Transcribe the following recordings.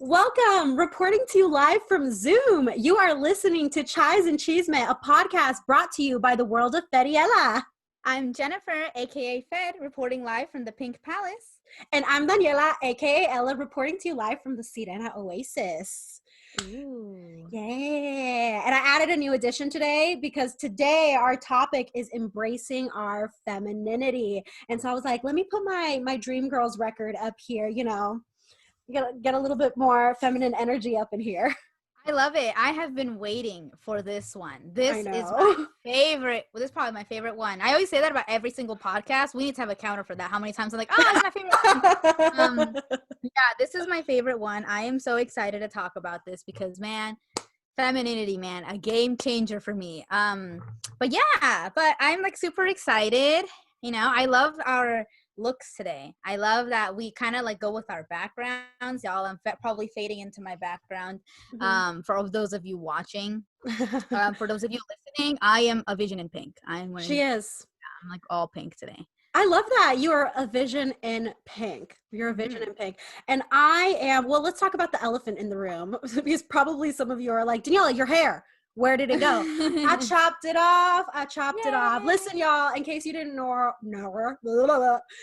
Welcome, reporting to you live from Zoom. You are listening to Chais and Chisme, a podcast brought to you by the world of Feriela. I'm Jennifer, aka Fed, reporting live from the Pink Palace. And I'm Daniela, aka Ella, reporting to you live from the Sirena Oasis. Ooh. Yeah. And I added a new addition today because today our topic is embracing our femininity. And so I was like, let me put my Dream Girls record up here, you know. Get a little bit more feminine energy up in here. I love it. I have been waiting for this one. This is know. my favorite. Well, this is probably my favorite one. I always say that about every single podcast. We need to have a counter for that. How many times I'm like, oh, it's my favorite one. Yeah, this is my favorite one. I am so excited to talk about this because, man, femininity, man, a game changer for me. But I'm like super excited. You know, I love our looks today. I love that we kind of like go with our backgrounds. Y'all, I'm probably fading into my background. For those of you watching, for those of you listening, I am a vision in pink. I'm like all pink today. I love that. You are a vision in pink. You're a vision in pink. And I am, well, let's talk about the elephant in the room. Because probably some of you are like, Daniela, your hair, where did it go? I chopped it off. It off. Listen, y'all, in case you didn't know,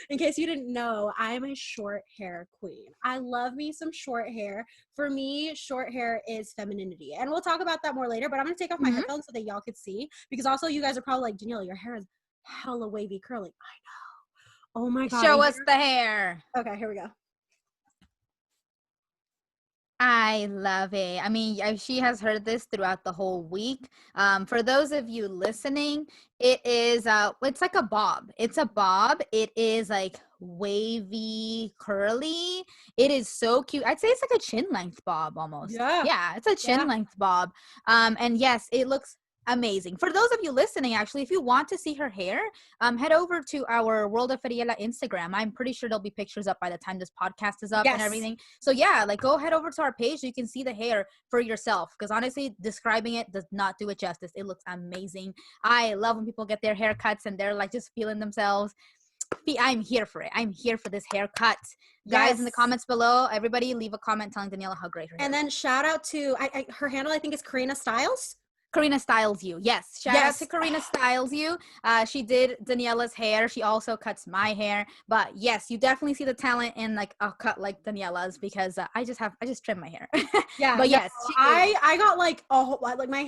in case you didn't know, I am a short hair queen. I love me some short hair. For me, short hair is femininity. And we'll talk about that more later, but I'm going to take off my headphones so that y'all could see. Because also you guys are probably like, Daniela, your hair is hella wavy curly. I know. Oh my God. Show us the hair. Okay, here we go. I love it. I mean, she has heard this throughout the whole week. For those of you listening, it is, it's like a bob. It's a bob. It is like wavy, curly. It is so cute. I'd say it's like a chin length bob almost. Yeah, it's a chin length bob. And yes, it looks amazing. For those of you listening, actually, if you want to see her hair, head over to our World of Feriela Instagram. I'm pretty sure there'll be pictures up by the time this podcast is up and everything. So yeah, like go head over to our page so you can see the hair for yourself. Because honestly, describing it does not do it justice. It looks amazing. I love when people get their haircuts and they're like just feeling themselves. I'm here for it. I'm here for this haircut. Guys, in the comments below, everybody leave a comment telling Daniela how great her hair is. And then shout out to, her handle, I think is Karina Styles. Karina Styles You. Yes. Shout out to Karina Styles You. She did Daniela's hair. She also cuts my hair. But yes, you definitely see the talent in like a cut like Daniela's because I just trim my hair. Yeah. But yes, I got like a whole, like my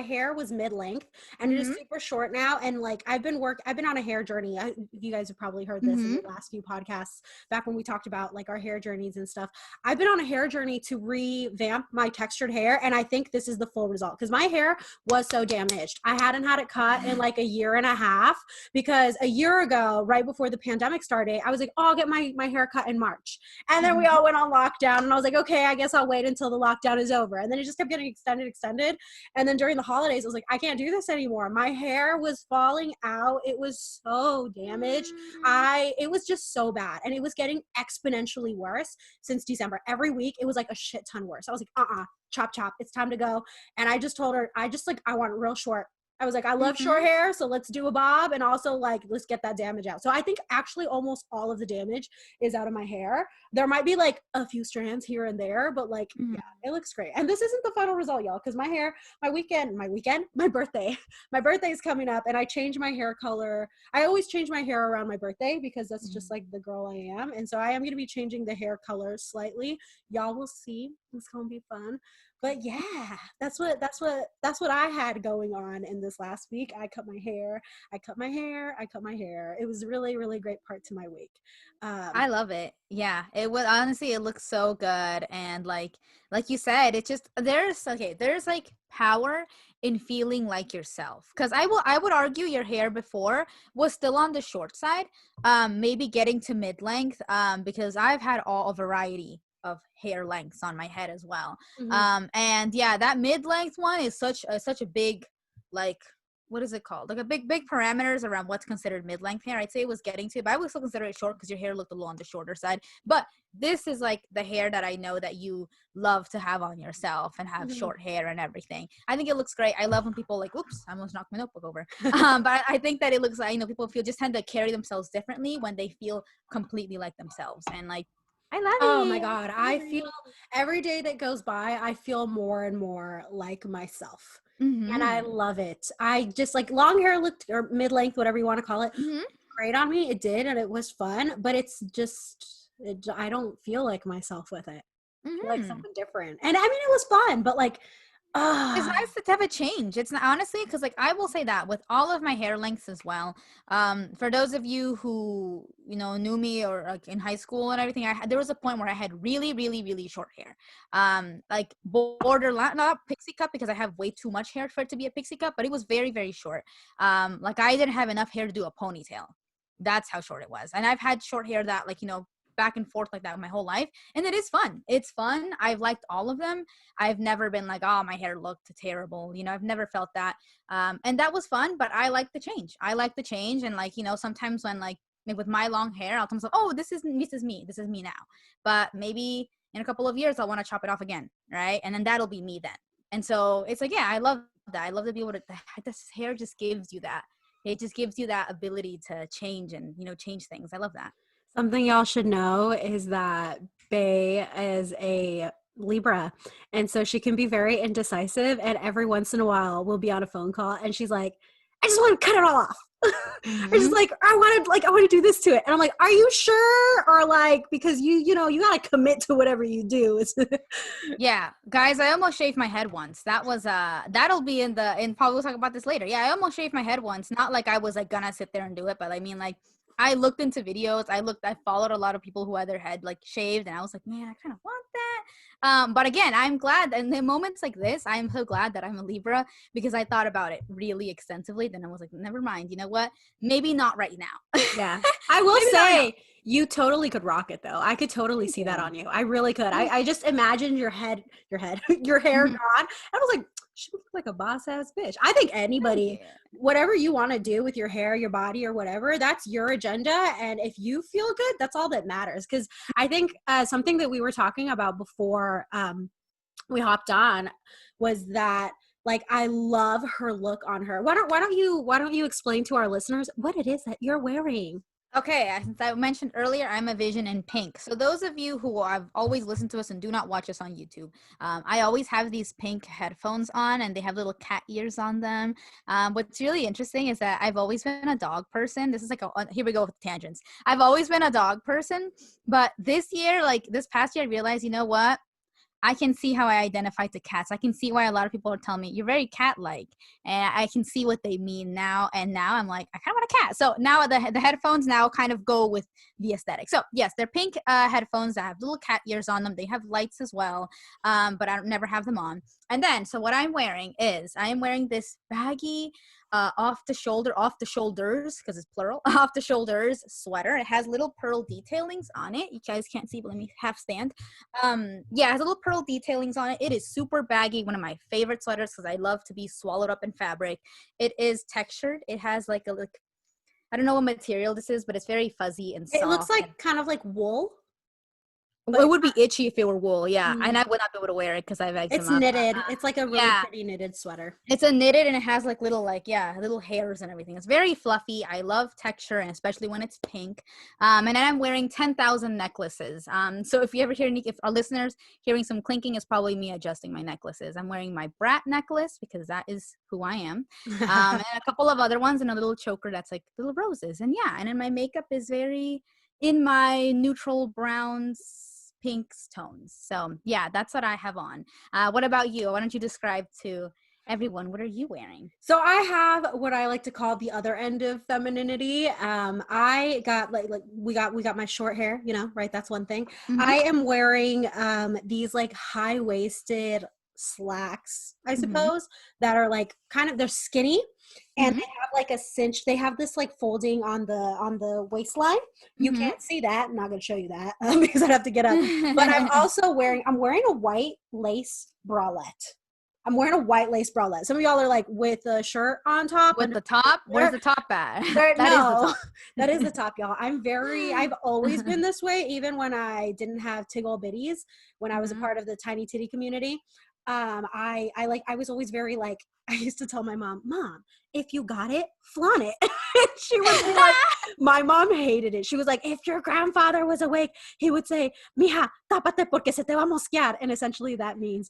hair was mid-length and it is super short now. And like I've been on a hair journey. You guys have probably heard this in the last few podcasts back when we talked about like our hair journeys and stuff. I've been on a hair journey to revamp my textured hair. And I think this is the full result because my hair was so damaged. I hadn't had it cut in like a year and a half because a year ago, right before the pandemic started, I was like, oh, I'll get my hair cut in March. And then we all went on lockdown and I was like, okay, I guess I'll wait until the lockdown is over. And then it just kept getting extended. And then during the holidays, I was like, I can't do this anymore. My hair was falling out. It was so damaged. It was just so bad. And it was getting exponentially worse since December. Every week, it was like a shit ton worse. I was like, chop, it's time to go. And I just told her, I want it real short. I was like, I love short hair, so let's do a bob, and also like let's get that damage out. So I think actually almost all of the damage is out of my hair. There might be like a few strands here and there, but like yeah, it looks great. And this isn't the final result, y'all, because my birthday is coming up, and I change my hair color. I always change my hair around my birthday because that's just like the girl I am, and so I am going to be changing the hair color slightly. Y'all will see. It's gonna be fun. But yeah, that's what I had going on in this last week. I cut my hair. It was really, really great part to my week. I love it. Yeah, it was honestly, it looks so good. And like you said, it just, there's like power in feeling like yourself. Cause I would argue your hair before was still on the short side, maybe getting to mid-length, because I've had a variety of hair lengths on my head as well. And yeah, that mid-length one is such a big, like, what is it called? Like a big parameters around what's considered mid-length hair. I'd say it was getting to, but I would still consider it short because your hair looked a little on the shorter side. But this is like the hair that I know that you love to have on yourself and have short hair and everything. I think it looks great. I love when people like, oops, I almost knocked my notebook over. But I think that it looks like, people just tend to carry themselves differently when they feel completely like themselves. And like, I love Oh my it. God. I I love feel it. every day that goes by, I feel more and more like myself. And I Mhm. love it. I just like long hair looked or mid length, whatever you want to call it, Mhm. great on me. It did. And it was fun, but it's just, I don't feel like myself with it. I feel like Mhm. someone different. And I mean, it was fun, but like, It's ah, nice to have a change. It's not, honestly, because like I will say that with all of my hair lengths as well. For those of you who knew me or like in high school and everything, there was a point where I had really, really, really short hair. Like borderline, not pixie cut because I have way too much hair for it to be a pixie cut, but it was very, very short. Like I didn't have enough hair to do a ponytail. That's how short it was. And I've had short hair that like back and forth like that my whole life, and it is fun. It's fun. I've liked all of them. I've never been like, oh, my hair looked terrible. I've never felt that. And that was fun, but I like the change. I like the change. And like, sometimes when like with my long hair, I'll tell myself, oh, this is me. This is me now. But maybe in a couple of years, I'll want to chop it off again. Right. And then that'll be me then. And so it's like, yeah, I love that. I love to be able to, this hair just gives you that. It just gives you that ability to change and, change things. I love that. something y'all should know is that Bay is a Libra. And so she can be very indecisive. And every once in a while, we'll be on a phone call and she's like, I just want to cut it all off. Or just Mm-hmm. like, I want to do this to it. And I'm like, are you sure? Or like, because you got to commit to whatever you do. Yeah, guys, I almost shaved my head once. That was that'll be in probably we'll talk about this later. Yeah, I almost shaved my head once. Not like I was like gonna sit there and do it, but I mean like I looked into videos. I followed a lot of people who had their head like shaved, and I was like, man, I kind of want that. But again, I'm glad in the moments like this, I am so glad that I'm a Libra because I thought about it really extensively. Then I was like, never mind. You know what? Maybe not right now. Yeah. I will Maybe not right now. say you totally could rock it though. I could totally Thank see that you. on you. I really could. Thank I just imagined your head, your hair you. gone. I was like, she looks like a boss ass bitch. I think Thank anybody, you. whatever you want to do with your hair, your body, or whatever, that's your agenda. And if you feel good, that's all that matters. Because I think something that we were talking about before we hopped on was that like I love her look on her. Why don't you explain to our listeners what it is that you're wearing? Okay, as I mentioned earlier, I'm a vision in pink. So those of you who have always listened to us and do not watch us on YouTube, I always have these pink headphones on, and they have little cat ears on them. What's really interesting is that I've always been a dog person. This is like here we go with tangents. I've always been a dog person, but this year, like this past year, I realized, you know what? I can see how I identify to cats. I can see why a lot of people are telling me you're very cat-like, and I can see what they mean now. And now I'm like, I kind of want a cat. So now the headphones now kind of go with the aesthetic. So yes, they're pink headphones that have little cat ears on them. They have lights as well, but I don't never have them on. And then so what I'm wearing is I am wearing this baggy off the shoulders because it's plural, off the shoulders sweater. It has little pearl detailings on it. You guys can't see, but let me half stand. Yeah, it has a little pearl detailings on it. It is super baggy, one of my favorite sweaters because I love to be swallowed up in fabric. It is textured. It has like I don't know what material this is, but it's very fuzzy and It looks soft. like And kind of like wool, but it would be itchy if it were wool, yeah. And mm, I would not be able to wear it because I have it's eczema. knitted. It's like a really Yeah, pretty knitted sweater. it's a knitted and it has like little little hairs and everything. It's very fluffy. I love texture and especially when it's pink. And then I'm wearing 10,000 necklaces. So if you ever hear if our listeners hearing some clinking, it's probably me adjusting my necklaces. I'm wearing my brat necklace because that is who I am. And a couple of other ones and a little choker that's like little roses. And yeah, and then my makeup is very in my neutral browns pinks tones. So yeah, that's what I have on. What about you? Why don't you describe to everyone, what are you wearing? So I have what I like to call the other end of femininity. I got like we got my short hair, right? That's one thing. Mm-hmm. I am wearing these like high-waisted slacks, I Mm-hmm. suppose, that are like kind of they're skinny and Mm-hmm. they have like a cinch. They have this like folding on the waistline. You Mm-hmm. can't see that. I'm not going to show you that because I'd have to get up. But I'm wearing a white lace bralette. I'm wearing a white lace bralette. Some of y'all are like with a shirt on top. With And the top, where's the top at? That is the no, top. that is the top, y'all. I've always been this way, even when I didn't have Tiggle Bitties, when I was a Mm-hmm. part of the tiny titty community. I was always very like, I used to tell my mom, if you got it, flaunt it. And she would be like, my mom hated it. She was like, if your grandfather was awake, he would say, mija, tápate porque se te va a mosquear. And essentially that means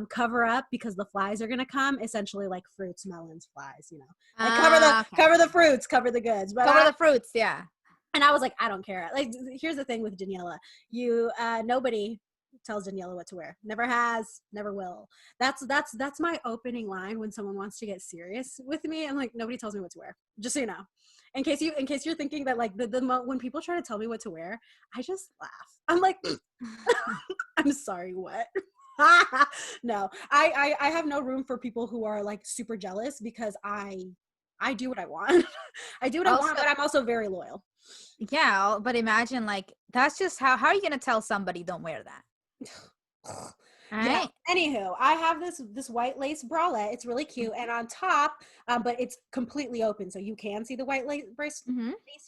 cover up because the flies are gonna come. Essentially like fruits, melons, flies, you know, like cover the fruits, cover the goods. But cover the fruits, yeah. And I was like, I don't care. Like, here's the thing with Daniela. Nobody tells Daniela what to wear. Never has, never will. That's my opening line when someone wants to get serious with me. I'm like, nobody tells me what to wear. Just so you know. In case you're thinking that like when people try to tell me what to wear, I just laugh. I'm like, I'm sorry, what? No, I have no room for people who are like super jealous because I do what I want. I do what I want, but I'm also very loyal. Yeah, but imagine like that's just how are you gonna tell somebody don't wear that? Yeah. Anywho, I have this white lace bralette. It's really cute, and on top, but it's completely open, so you can see the white lace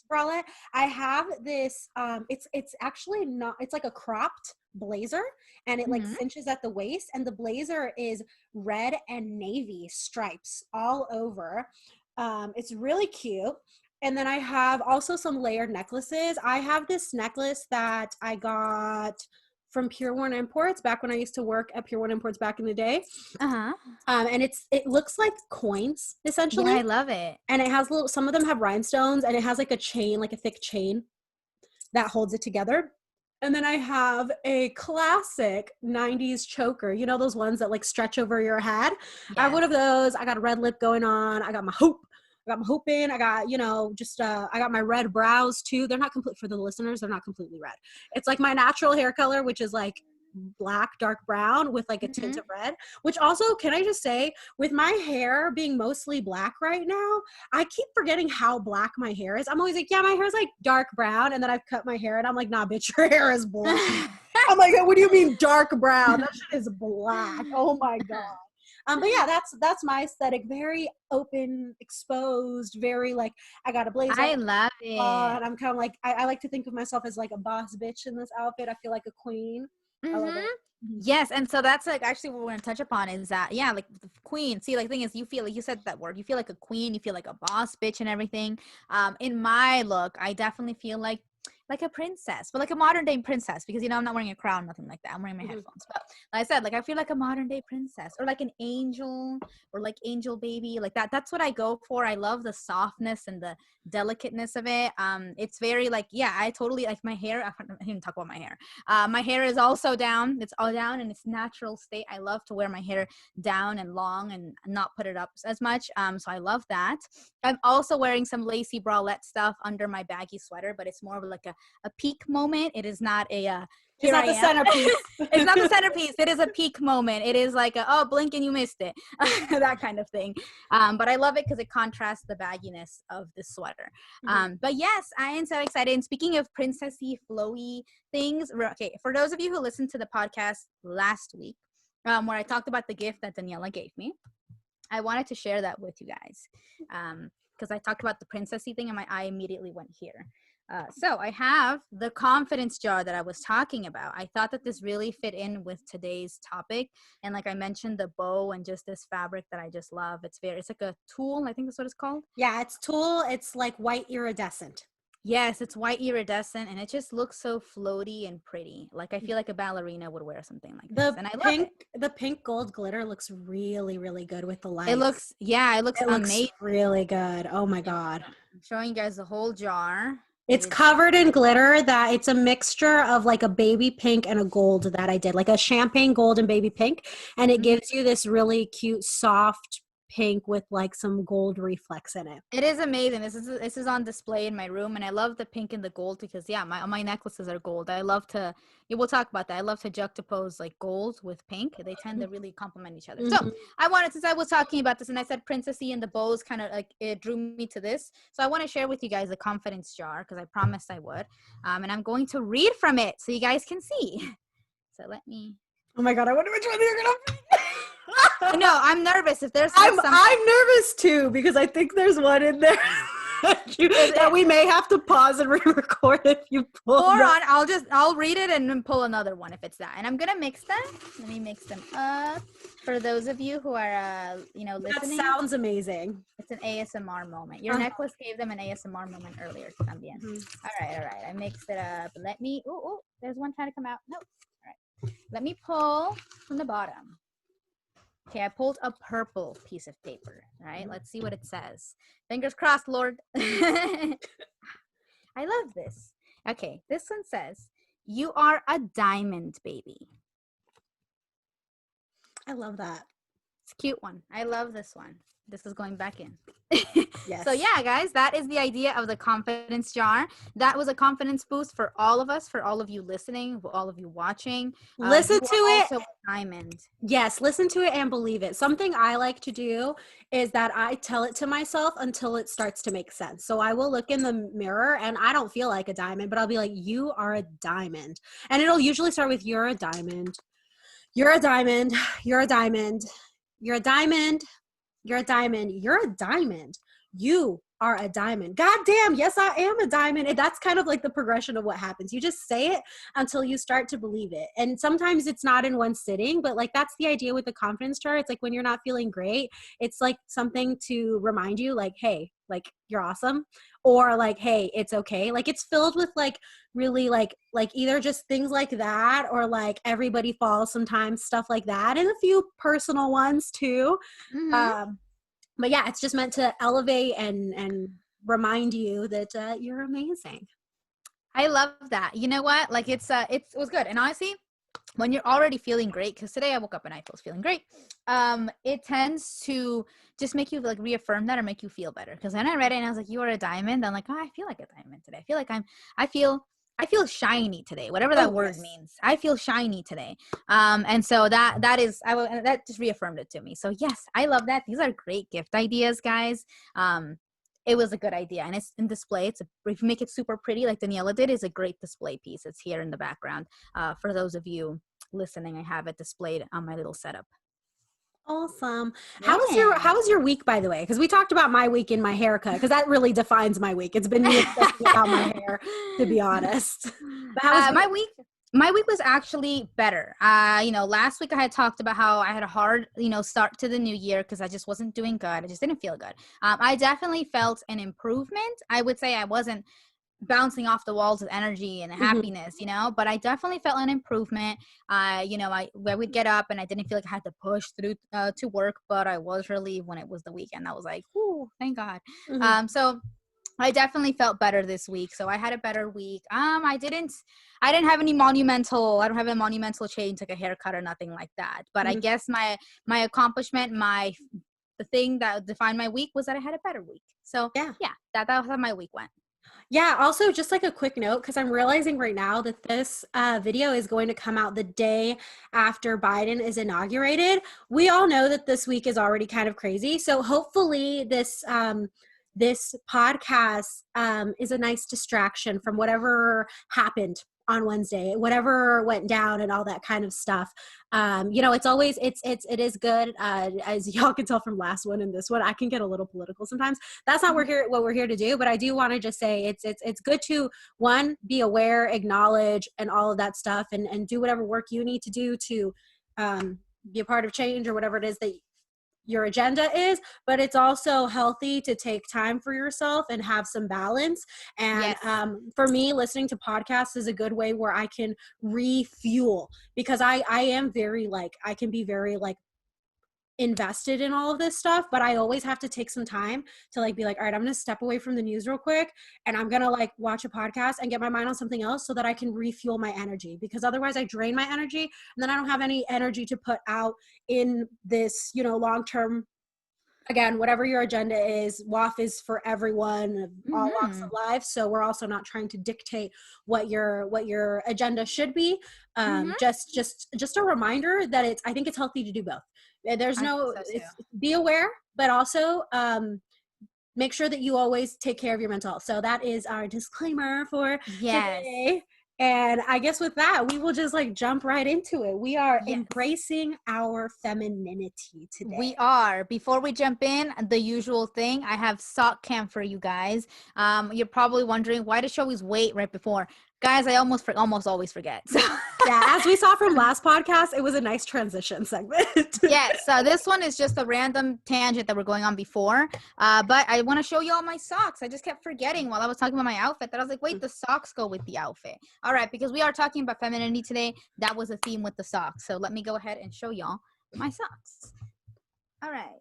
bralette. I have this. It's actually not. It's like a cropped blazer, and it like cinches at the waist, and the blazer is red and navy stripes all over. It's really cute. And then I have also some layered necklaces. I have this necklace that I got from Pure One Imports back when I used to work at Pure One Imports back in the day. And it looks like coins essentially. Yeah, I love it. And it has some of them have rhinestones, and it has like a chain, like a thick chain that holds it together. And then I have a classic 90s choker. You know those ones that like stretch over your head? Yeah. I have one of those. I got a red lip going on. I got my hoop. I got my hoop in. I got, I got my red brows too. They're not complete for the listeners. They're not completely red. It's like my natural hair color, which is like black, dark brown with like a tint of red, which also, can I just say, with my hair being mostly black right now, I keep forgetting how black my hair is. I'm always like, yeah, my hair is like dark brown. And then I've cut my hair and I'm like, nah, bitch, your hair is black. I'm like, what do you mean dark brown? That shit is black. Oh my God. But yeah, that's my aesthetic. Very open, exposed, very like, I got a blazer. I love it. And I'm kind of like, I like to think of myself as like a boss bitch in this outfit. I feel like a queen. I love it. Yes, and so that's like actually what we're gonna touch upon is that, yeah, like the queen. See, like the thing is, you feel like you said that word. You feel like a queen. You feel like a boss bitch and everything. In my look, I definitely feel like a princess, but like a modern day princess, because I'm not wearing a crown, nothing like that. I'm wearing my headphones. But like I said, like I feel like a modern day princess, or like an angel, or like angel baby, like that. That's what I go for. I love the softness and the delicateness of it. It's very like, yeah, I totally like my hair. I didn't talk about my hair. My hair is also down. It's all down in its natural state. I love to wear my hair down and long and not put it up as much. So I love that. I'm also wearing some lacy bralette stuff under my baggy sweater, but it's more of like a peak moment. It is not a it's not the centerpiece. It's not the centerpiece. It is a peak moment. It is like blink and you missed it. That kind of thing. But I love it because it contrasts the bagginess of the sweater. But yes, I am so excited. And speaking of princessy, flowy things, okay, for those of you who listened to the podcast last week, where I talked about the gift that Daniela gave me, I wanted to share that with you guys. Because I talked about the princessy thing and my eye immediately went here. So I have the confidence jar that I was talking about. I thought that this really fit in with today's topic. And like I mentioned, the bow and just this fabric that I just love. It's like a tulle. I think that's what it's called. Yeah, it's tulle. It's like white iridescent. Yes, it's white iridescent, and it just looks so floaty and pretty. Like I feel like a ballerina would wear something like this. And I love it. The pink gold glitter looks really, really good with the lights. It looks amazing. Looks really good. Oh my God. I'm showing you guys the whole jar. It's covered in glitter that it's a mixture of like a baby pink and a gold that I did, like a champagne gold and baby pink. And it gives you this really cute, soft pink with like some gold reflex in it. It is amazing. This is on display in my room, and I love the pink and the gold because my necklaces are gold. I love to we'll talk about that. I love to juxtapose like gold with pink. They tend to really complement each other. So since I was talking about this and I said princessy and the bows kind of like it drew me to this. So I want to share with you guys the confidence jar because I promised I would. And I'm going to read from it so you guys can see. So let me. Oh my God, I wonder which one you're gonna pick. No, I'm nervous. If there's I'm nervous too because I think there's one in there. that we may have to pause and re-record if you pull. Or I'll read it and then pull another one if it's that. And I'm gonna mix them. Let me mix them up for those of you who are listening. That sounds amazing. It's an ASMR moment. Your necklace gave them an ASMR moment earlier. También. All right. I mixed it up. Let me. Oh, there's one trying to come out. Nope. All right. Let me pull from the bottom. Okay, I pulled a purple piece of paper. All right, let's see what it says. Fingers crossed, Lord. I love this. Okay, this one says, "You are a diamond, baby." I love that. It's a cute one. I love this one. This is going back in. Yes. So yeah, guys, that is the idea of the confidence jar. That was a confidence boost for all of us, for all of you listening, for all of you watching. Listen to it. Also a diamond. Yes, listen to it and believe it. Something I like to do is that I tell it to myself until it starts to make sense. So I will look in the mirror and I don't feel like a diamond, but I'll be like, "You are a diamond." And it'll usually start with, "You're a diamond. You're a diamond. You're a diamond. You're a diamond. You're a diamond. You're a diamond. You are a diamond. God damn, yes, I am a diamond." And that's kind of like the progression of what happens. You just say it until you start to believe it. And sometimes it's not in one sitting, but like that's the idea with the confidence chart. It's like when you're not feeling great, it's like something to remind you like, hey, like you're awesome, or like, hey, it's okay. Like it's filled with like really like either just things like that, or like everybody falls sometimes, stuff like that, and a few personal ones too. But yeah, it's just meant to elevate and remind you that you're amazing. I love that. You know what? Like it was good. And honestly, when you're already feeling great, because today I woke up and I was feeling great, it tends to just make you like reaffirm that or make you feel better. Because then I read it and I was like, "You are a diamond." I'm like, "Oh, I feel like a diamond today. I feel shiny today." Whatever that word means. I feel shiny today. And so that just reaffirmed it to me. So yes, I love that. These are great gift ideas, guys. It was a good idea, and it's in display. If you make it super pretty like Daniela did, it's a great display piece. It's here in the background. For those of you listening, I have it displayed on my little setup. Awesome. How was your week, by the way? Because we talked about my week and my haircut, because that really defines my week. It's been me obsessing about my hair, to be honest. But how was my week? My week was actually better. Last week I had talked about how I had a hard, start to the new year because I just wasn't doing good. I just didn't feel good. I definitely felt an improvement. I would say I wasn't bouncing off the walls with energy and happiness, but I definitely felt an improvement. I would get up and I didn't feel like I had to push through to work, but I was relieved when it was the weekend. I was like, "Ooh, thank God." So I definitely felt better this week. So I had a better week. I didn't have any monumental, I don't have a monumental change like a haircut or nothing like that. But I guess my accomplishment, the thing that defined my week was that I had a better week. So yeah, that was how my week went. Yeah. Also, just like a quick note, because I'm realizing right now that this video is going to come out the day after Biden is inaugurated. We all know that this week is already kind of crazy. So hopefully this podcast is a nice distraction from whatever happened on Wednesday, whatever went down and all that kind of stuff. It is good. As y'all can tell from last one and this one, I can get a little political sometimes. That's not what we're here to do, but I do want to just say it's good to, one, be aware, acknowledge, and all of that stuff, and do whatever work you need to do to be a part of change or whatever it is that your agenda is. But it's also healthy to take time for yourself and have some balance. And for me, listening to podcasts is a good way where I can refuel, because I am very I can be very invested in all of this stuff, but I always have to take some time to be like, all right, I'm going to step away from the news real quick, and I'm going to watch a podcast and get my mind on something else so that I can refuel my energy, because otherwise I drain my energy and then I don't have any energy to put out in this, long-term, again, whatever your agenda is. WAF is for everyone, all walks of life. So we're also not trying to dictate what your agenda should be. Just a reminder that I think it's healthy to do both. There's be aware, but also make sure that you always take care of your mental health. So that is our disclaimer for today. And I guess with that, we will just like jump right into it. We are Yes. embracing our femininity today. We are. Before we jump in, the usual thing, I have sock cam for you guys. You're probably wondering, why does she always wait right before? Guys, I almost always forget. So yeah, as we saw from last podcast, it was a nice transition segment. yes, so this one is just a random tangent that we're going on before. But I want to show you all my socks. I just kept forgetting while I was talking about my outfit that I was like, wait, the socks go with the outfit. All right, because we are talking about femininity today. That was a theme with the socks. So let me go ahead and show y'all my socks. All right.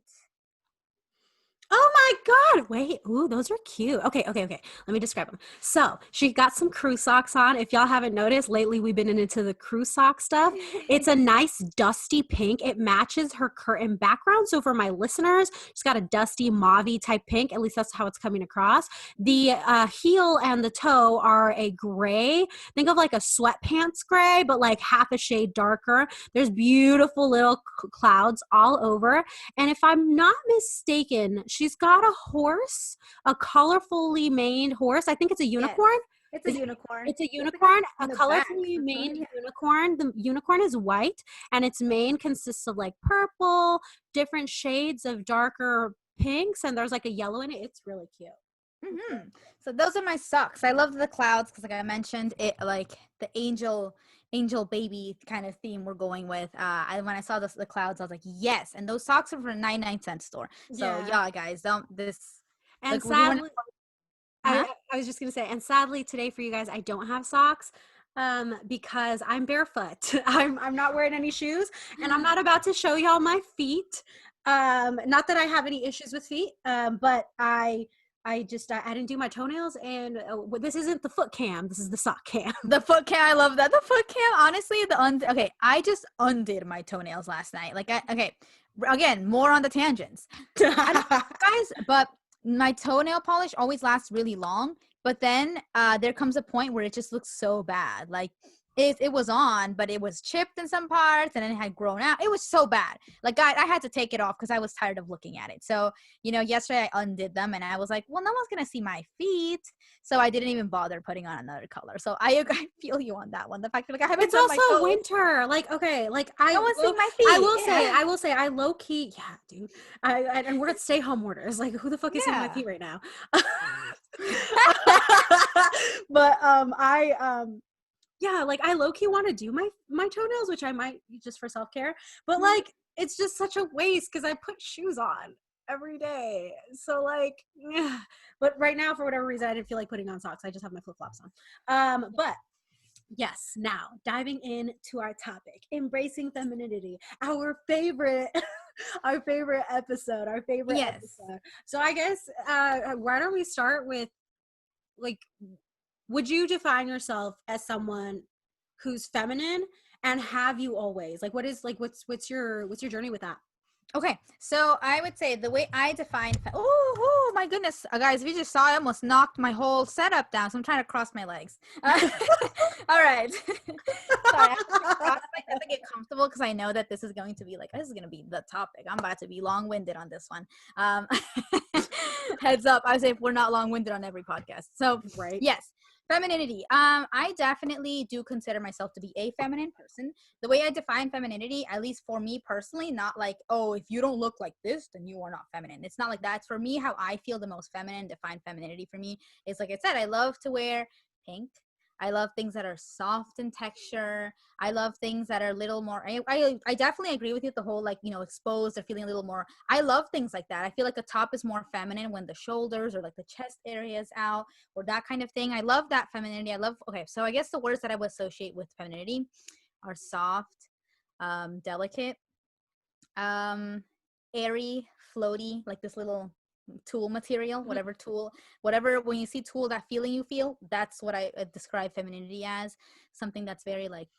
Oh my God. Wait. Ooh, those are cute. Okay. Let me describe them. So she got some crew socks on. If y'all haven't noticed, lately we've been into the crew sock stuff. It's a nice dusty pink. It matches her curtain background. So for my listeners, she's got a dusty mauve type pink. At least that's how it's coming across. The heel and the toe are a gray. Think of like a sweatpants gray, but like half a shade darker. There's beautiful little clouds all over. And if I'm not mistaken, she's got a horse, a colorfully maned horse. I think it's a unicorn. Yes, it's a unicorn. It's a unicorn, a colorfully back. maned unicorn. The unicorn is white, and its mane consists of like purple, different shades of darker pinks, and there's like a yellow in it. It's really cute. Mm-hmm. So those are my socks. I love the clouds because, like I mentioned, it like the angel baby kind of theme we're going with. When I saw the clouds, I was like, yes. And those socks are from a 99-cent store. So yeah, guys, don't this. And like, sadly, huh? I was just gonna say, and sadly today for you guys, I don't have socks. Because I'm barefoot. I'm not wearing any shoes, and I'm not about to show y'all my feet. Not that I have any issues with feet, but I didn't do my toenails, and this isn't the foot cam. This is the sock cam. The foot cam, I love that. The foot cam, honestly, okay, I just undid my toenails last night. Like, okay, again, more on the tangents. Guys, but my toenail polish always lasts really long. But then there comes a point where it just looks so bad. Like it was on, but it was chipped in some parts and then it had grown out. It was so bad. Like I had to take it off because I was tired of looking at it. So, yesterday I undid them and I was like, well, no one's going to see my feet. So I didn't even bother putting on another color. So I feel you on that one. The fact that like I haven't it's done also my toes. Winter. Like, okay, like No one's seeing my feet. I will say, I low key, yeah, dude. And we're at stay home orders. Like, who the fuck is seeing my feet right now? But yeah, like I low key want to do my toenails, which I might just for self care. But like, it's just such a waste because I put shoes on every day. So like, yeah. But right now, for whatever reason, I didn't feel like putting on socks. I just have my flip flops on. But yes, now diving into our topic, embracing femininity, our favorite, our favorite episode, episode. So I guess why don't we start with like, would you define yourself as someone who's feminine, and have you always? Like, what's your journey with that? Okay, so I would say the way I define oh my goodness, guys, if you just saw, I almost knocked my whole setup down, so I'm trying to cross my legs. All right. Sorry, I have to get comfortable because I know that this is going to be the topic. I'm about to be long-winded on this one. Heads up, I say if we're not long-winded on every podcast. So right. Yes. Femininity. I definitely do consider myself to be a feminine person. The way I define femininity, at least for me personally, not like, oh, if you don't look like this, then you are not feminine. It's not like that. It's for me how I feel the most feminine. Define femininity for me is, like I said, I love to wear pink. I love things that are soft in texture. I love things that are a little more, I definitely agree with you, the whole like, exposed or feeling a little more, I love things like that. I feel like a top is more feminine when the shoulders or like the chest area is out or that kind of thing. I love that femininity. Okay, so I guess the words that I would associate with femininity are soft, delicate, airy, floaty, like this little tool material, whatever, when you see tool, that feeling you feel, that's what I describe femininity as. Something that's very like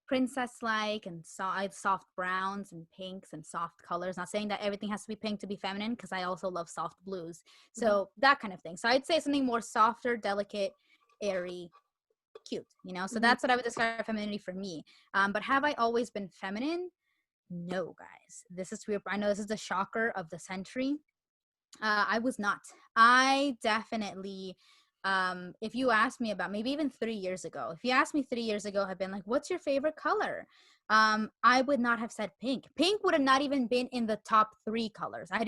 princess-like and soft browns and pinks and soft colors. Not saying that everything has to be pink to be feminine, because I also love soft blues. So that kind of thing. So I'd say something more softer, delicate, airy, cute, so that's what I would describe femininity for me. But have I always been feminine? No, guys. This is weird. I know this is the shocker of the century. I was not. I definitely if you asked me about maybe even 3 years ago, if you asked me 3 years ago, I've been like, what's your favorite color? I would not have said pink. Pink would have not even been in the top 3 colors. I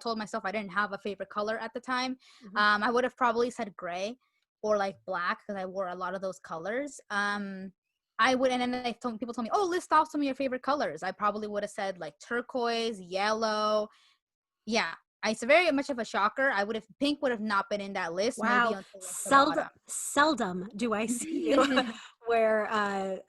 told myself I didn't have a favorite color at the time. I would have probably said gray or like black because I wore a lot of those colors. And then people told me, oh, list off some of your favorite colors. I probably would have said like turquoise, yellow. Yeah, it's very much of a shocker. Pink would have not been in that list, maybe Wow. until like the Seldom do I see you bottom. wear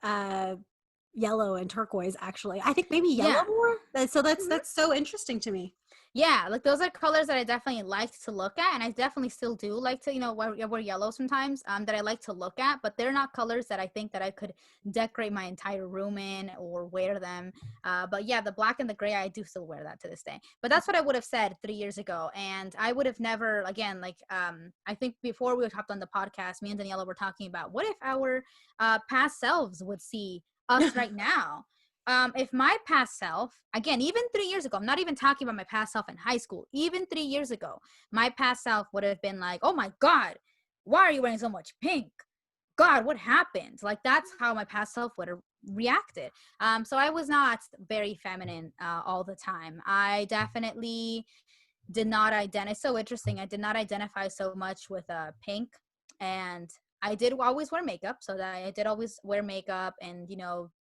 yellow and turquoise, actually. I think maybe yellow Yeah. more. So that's so interesting to me. Yeah, like those are colors that I definitely like to look at, and I definitely still do like to, wear yellow sometimes, that I like to look at, but they're not colors that I think that I could decorate my entire room in or wear them. But yeah, the black and the gray, I do still wear that to this day. But that's what I would have said 3 years ago, and I would have never, again, like, I think before we hopped on the podcast, me and Daniela were talking about what if our past selves would see us right now. If my past self, again, even 3 years ago, I'm not even talking about my past self in high school, even 3 years ago, my past self would have been like, oh my God, why are you wearing so much pink? God, what happened? Like, that's how my past self would have reacted. So I was not very feminine all the time. I definitely did not identify. It's so interesting. I did not identify so much with pink, and I did always wear makeup, so that I did always wear makeup and,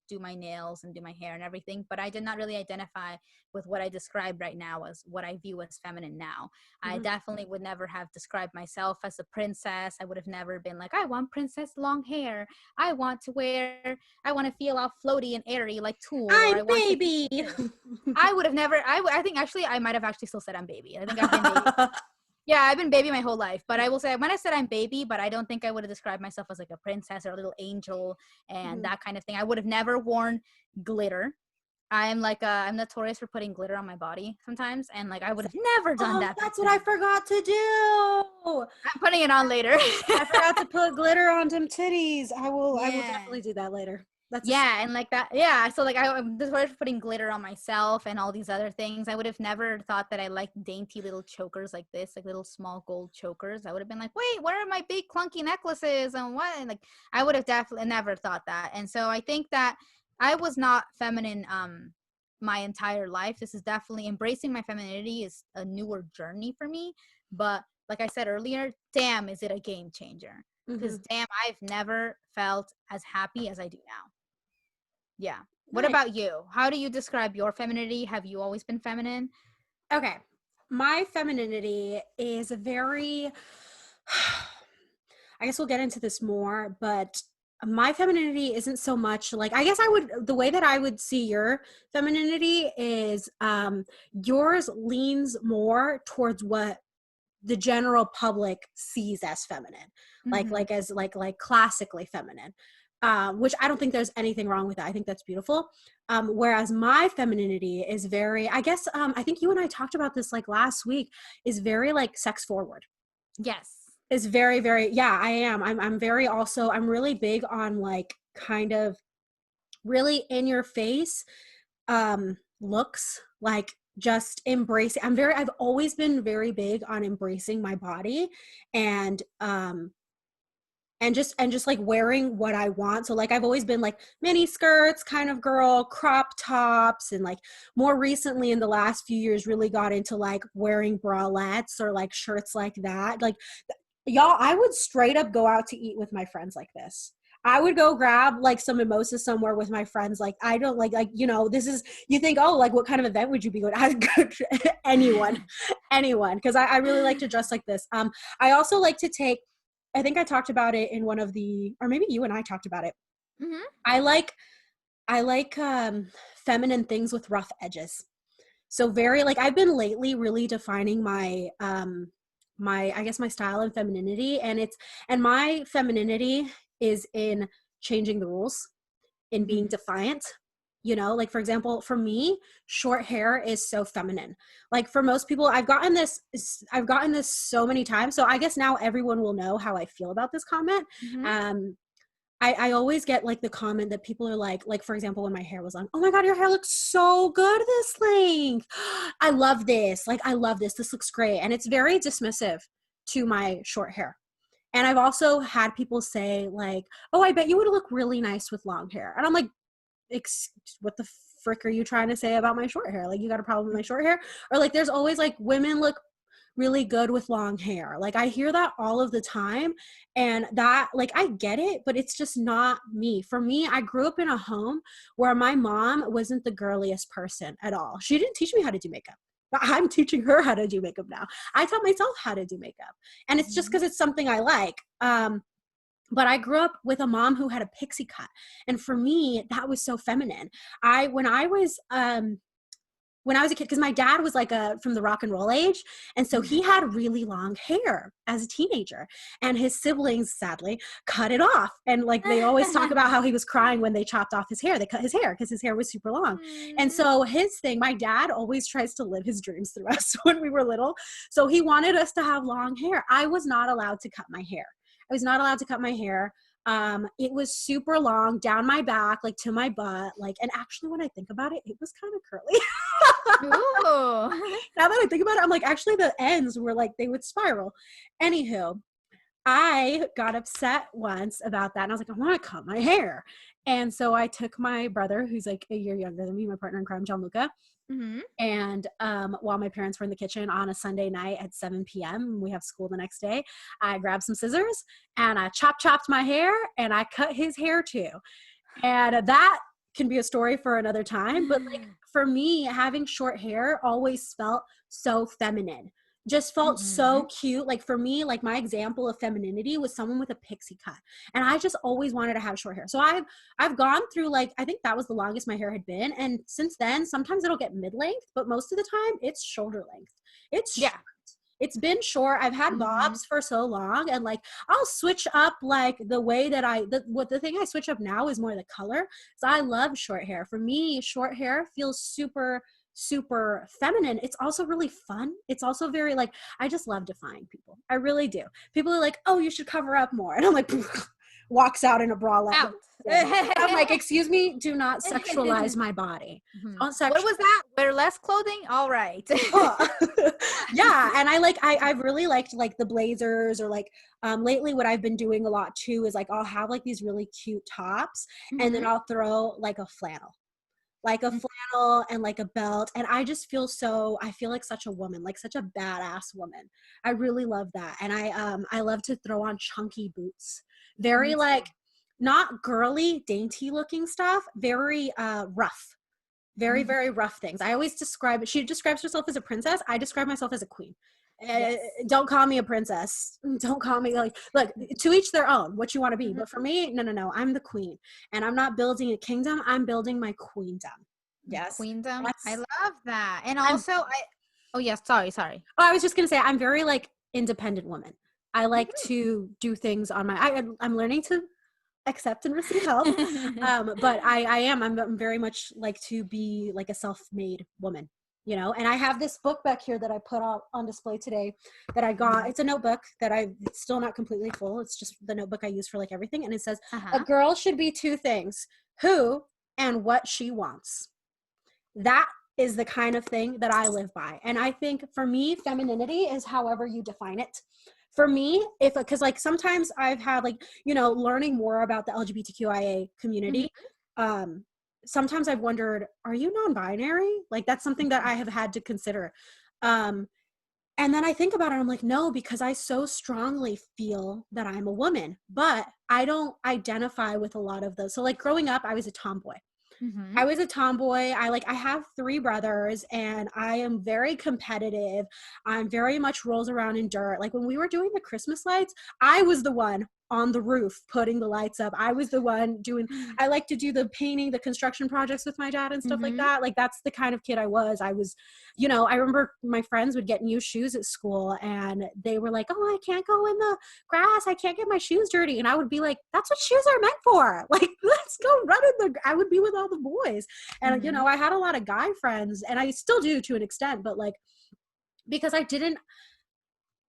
do my nails and do my hair and everything, but I did not really identify with what I describe right now as what I view as feminine now. I definitely would never have described myself as a princess. I would have never been like, I want princess long hair. I want to feel all floaty and airy like Tool, or I'm I want to baby. I would have never, I think actually I might have actually still said I'm baby. I think I've been baby. Yeah, I've been baby my whole life, but I will say when I said I'm baby, but I don't think I would have described myself as like a princess or a little angel and that kind of thing. I would have never worn glitter. I'm notorious for putting glitter on my body sometimes, and like I would have never done that. That's what I forgot to do. I'm putting it on later. I forgot to put glitter on them titties. I will Yeah. definitely do that later. Yeah, and like that, yeah. So like I'm just for putting glitter on myself and all these other things. I would have never thought that I liked dainty little chokers like this, like little small gold chokers. I would have been like, wait, where are my big clunky necklaces and what? And like I would have definitely never thought that. And so I think that I was not feminine my entire life. This is definitely embracing my femininity is a newer journey for me. But like I said earlier, damn, is it a game changer? Because damn, I've never felt as happy as I do now. Yeah. What about you? How do you describe your femininity? Have you always been feminine? Okay. My femininity is very, I guess we'll get into this more, but my femininity isn't so much like, I guess the way that I would see your femininity is yours leans more towards what the general public sees as feminine, like classically feminine. Which I don't think there's anything wrong with that. I think that's beautiful. Whereas my femininity is very, I guess, I think you and I talked about this like last week, is very like sex forward. Yes. Is very, very, yeah, I am. I'm very also, I'm really big on like kind of really in your face looks, like just embracing. I've always been very big on embracing my body and just like wearing what I want. So like I've always been like mini skirts kind of girl, crop tops, and like more recently in the last few years really got into like wearing bralettes or like shirts like that. Like y'all, I would straight up go out to eat with my friends like this. I would go grab like some mimosas somewhere with my friends. Like I don't like, this is, you think, oh, like what kind of event would you be going? I'd go anyone. Cause I really like to dress like this. I also like to take, I think I talked about it in one of or maybe you and I talked about it. I like feminine things with rough edges. So very like, I've been lately really defining my, I guess my style and femininity, and my femininity is in changing the rules, in being defiant. Like for example, for me, short hair is so feminine. Like for most people, I've gotten this so many times. So I guess now everyone will know how I feel about this comment. I always get like the comment that people are like for example, when my hair was long, oh my God, your hair looks so good this length. I love this. Like, I love this. This looks great. And it's very dismissive to my short hair. And I've also had people say like, oh, I bet you would look really nice with long hair. And I'm like, what the frick are you trying to say about my short hair? Like, you got a problem with my short hair? Or like, there's always like, women look really good with long hair. Like, I hear that all of the time, and that, like, I get it, but it's just not me. For me, I grew up in a home where my mom wasn't the girliest person at all. She didn't teach me how to do makeup, but I'm teaching her how to do makeup now. I taught myself how to do makeup, and it's just because it's something I like. But I grew up with a mom who had a pixie cut, and for me, that was so feminine. When I was a kid, because my dad was like from the rock and roll age, and so he had really long hair as a teenager, and his siblings sadly cut it off. And like, they always talk about how he was crying when they chopped off his hair. They cut his hair because his hair was super long. And so his thing, my dad always tries to live his dreams through us when we were little. So he wanted us to have long hair. I was not allowed to cut my hair. It was super long down my back, like to my butt, like, and actually when I think about it, it was kind of curly. Ooh. Now that I think about it, I'm like, actually the ends were like, they would spiral. Anywho, I got upset once about that, and I was like, I want to cut my hair. And so I took my brother, who's like a year younger than me, my partner in crime, John Luca. And while my parents were in the kitchen on a Sunday night at 7 p.m., we have school the next day, I grabbed some scissors and I chopped my hair, and I cut his hair too. And that can be a story for another time. But like, for me, having short hair always felt so feminine, just felt so cute. Like, for me, like, my example of femininity was someone with a pixie cut, and I just always wanted to have short hair. So I've gone through, like, I think that was the longest my hair had been, and since then sometimes it'll get mid-length, but most of the time it's shoulder length. It's been short. I've had bobs for so long, and like, I'll switch up like the way that the thing I switch up now is more the color. So I love short hair. For me, short hair feels super feminine. It's also really fun. It's also very like, I just love defying people. I really do. People are like, oh, you should cover up more. And I'm like, walks out in a bralette. I'm like, excuse me, do not sexualize my body. What was that? Wear less clothing? All right. Yeah. And I've really liked like the blazers, or like lately what I've been doing a lot too is like, I'll have like these really cute tops, and then I'll throw like a flannel and like a belt. And I feel like such a woman, like such a badass woman. I really love that. And I love to throw on chunky boots. Very like, not girly, dainty looking stuff, very rough. Very, very rough things. I always she describes herself as a princess. I describe myself as a queen. Don't call me a princess. Don't call me like, look, to each their own, what you want to be. But for me, no, I'm the queen, and I'm not building a kingdom. I'm building my queendom. Yes. Queendom. I love that. And also sorry. Oh, I was just going to say, I'm very like independent woman. I like to do things on I'm learning to accept and receive help. But I'm very much like to be like a self-made woman, you know. And I have this book back here that I put on display today that I got. It's a notebook that it's still not completely full. It's just the notebook I use for like everything. And it says, a girl should be two things: who and what she wants. That is the kind of thing that I live by. And I think for me, femininity is however you define it. For me, because like sometimes I've had like, you know, learning more about the LGBTQIA community, sometimes I've wondered, are you non-binary? Like, that's something that I have had to consider. And then I think about it, I'm like, no, because I so strongly feel that I'm a woman, but I don't identify with a lot of those. So like, growing up, I was a tomboy. I have 3 brothers, and I am very competitive. I'm very much rolls around in dirt. Like, when we were doing the Christmas lights, I was the one on the roof putting the lights up. I was the one I like to do the painting, the construction projects with my dad and stuff like that. Like, that's the kind of kid I was. You know, I remember my friends would get new shoes at school, and they were like, oh, I can't go in the grass. I can't get my shoes dirty. And I would be like, that's what shoes are meant for. Like, let's go run I would be with all the boys. And, you know, I had a lot of guy friends, and I still do to an extent, but like, because I didn't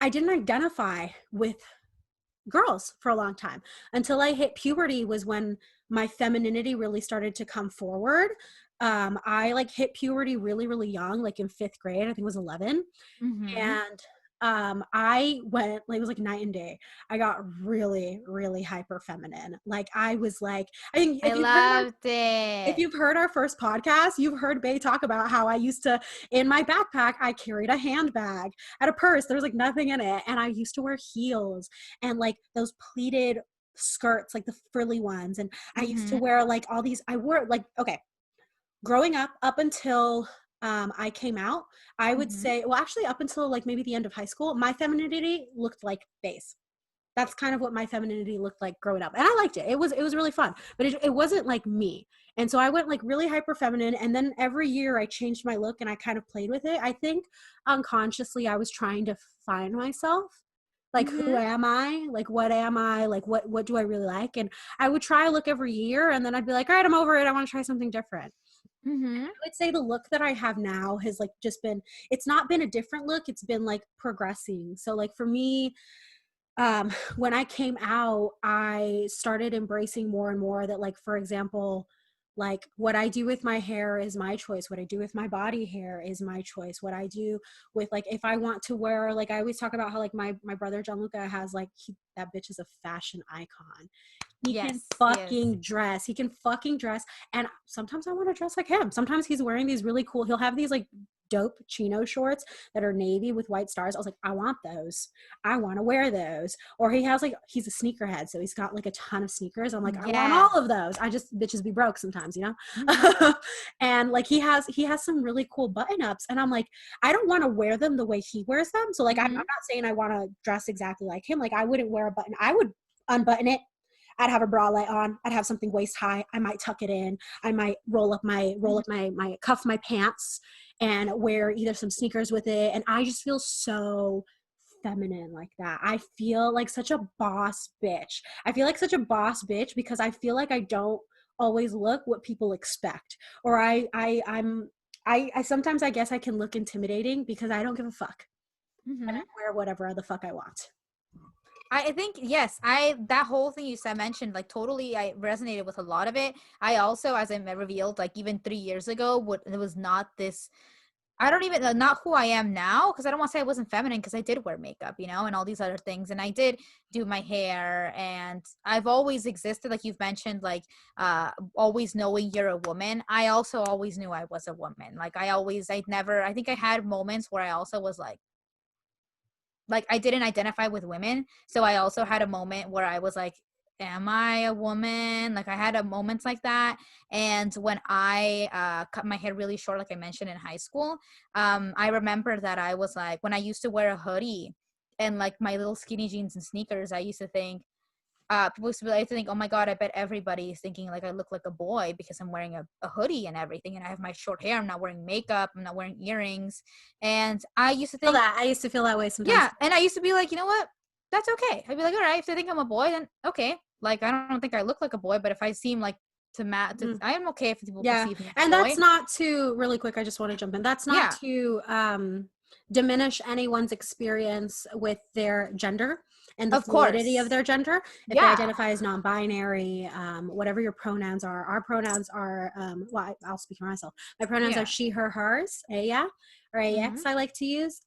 identify with girls for a long time until I hit puberty, was when my femininity really started to come forward. I like hit puberty really, really young, like in 5th grade. I think it was 11. And I went, like, it was like night and day. I got really, really hyper feminine. Like, I was like, I think I loved if it. you've heard our first podcast, you've heard Bay talk about how I used to, in my backpack, I carried a handbag. I had a purse. There was like nothing in it. And I used to wear heels and like those pleated skirts, like the frilly ones. And I used to wear like all these, I wore like, okay, growing up until I came out, I would say, well, actually up until like maybe the end of high school, my femininity looked like Bay's. That's kind of what my femininity looked like growing up. And I liked it. It was really fun, but it wasn't like me. And so I went like really hyper feminine. And then every year I changed my look and I kind of played with it. I think unconsciously I was trying to find myself. Like, who am I? Like, what am I? Like, what do I really like? And I would try a look every year and then I'd be like, all right, I'm over it. I want to try something different. I would say the look that I have now has like just been, it's not been a different look. It's been like progressing. So like for me, when I came out, I started embracing more and more that, like, for example, like what I do with my hair is my choice. What I do with my body hair is my choice. What I do with, like, if I want to wear, like, I always talk about how like my brother Gianluca has like, that bitch is a fashion icon. He can Yes, yes. fucking dress. He can fucking dress. And sometimes I want to dress like him. Sometimes he's wearing these really cool, he'll have these like dope chino shorts that are navy with white stars. I was like, I want those. I want to wear those. Or he has like, he's a sneakerhead, so he's got like a ton of sneakers. I'm like, I want Yes. all of those. I just, bitches be broke sometimes, you know. And like he has some really cool button ups, and I'm like, I don't want to wear them the way he wears them. So like I'm not saying I want to dress exactly like him. Like I wouldn't wear a button. I would unbutton it. I'd have a bralette on. I'd have something waist high. I might tuck it in. I might roll up my cuff my pants and wear either some sneakers with it. And I just feel so feminine like that. I feel like such a boss bitch. I feel like such a boss bitch because I feel like I don't always look what people expect. Or I sometimes I guess I can look intimidating because I don't give a fuck. And I wear whatever the fuck I want. I think yes, that whole thing you said mentioned, like totally I resonated with a lot of it. I also, as I revealed, like even 3 years ago, it was not this, I don't even not who I am now, because I don't want to say I wasn't feminine, because I did wear makeup, and all these other things, and I did do my hair, and I've always existed, like you've mentioned, like always knowing you're a woman. I also always knew I was a woman. Like I think I had moments where I also was like I didn't identify with women. So I also had a moment where I was like, am I a woman? Like I had a moments like that. And when I cut my hair really short, like I mentioned in high school, I remember that I was like, when I used to wear a hoodie and like my little skinny jeans and sneakers, I used to think, people used to be like, to think, oh my God, I bet everybody is thinking like I look like a boy because I'm wearing a hoodie and everything, and I have my short hair. I'm not wearing makeup. I'm not wearing earrings. And I used to think I used to feel that way sometimes. yeah, and I used to be like, you know what? That's okay. I'd be like, all right, if they think I'm a boy, then okay. Like I don't think I look like a boy, but if I seem like I am okay if people perceive me as and a boy. that's not to, really quick, I just want to jump in, that's not to diminish anyone's experience with their gender and the fluidity of their gender. If they identify as non-binary, whatever your pronouns are, our pronouns are well, I'll speak for myself. My pronouns are she, her, hers, aya or ax. I like to use,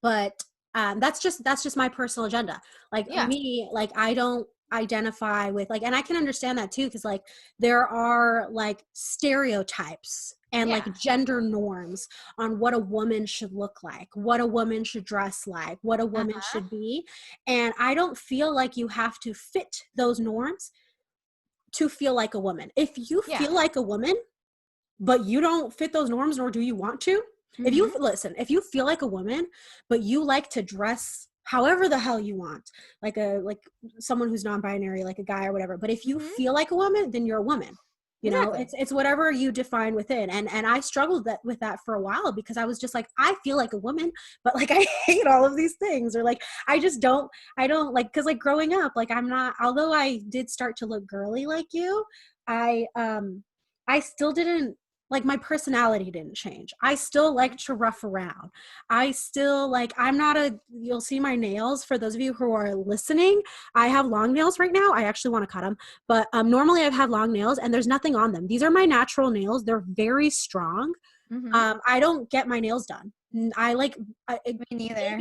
but that's just my personal agenda. Like me, like I don't identify with like, and I can understand that too, because like there are like stereotypes and like gender norms on what a woman should look like, what a woman should dress like, what a woman should be. And I don't feel like you have to fit those norms to feel like a woman. If you feel like a woman, but you don't fit those norms, nor do you want to, if you feel like a woman, but you like to dress however the hell you want, like someone who's non-binary, like a guy or whatever, but if you feel like a woman, then you're a woman. You know, it's whatever you define within. And I struggled with that for a while, because I was just like, I feel like a woman, but like I hate all of these things, or like I don't like, because like growing up, like I'm not, although I did start to look girly like you, I still didn't, like my personality didn't change. I still like to rough around. I still like, you'll see my nails, for those of you who are listening, I have long nails right now. I actually want to cut them, but normally I've had long nails and there's nothing on them. These are my natural nails. They're very strong. I don't get my nails done. I like Me neither.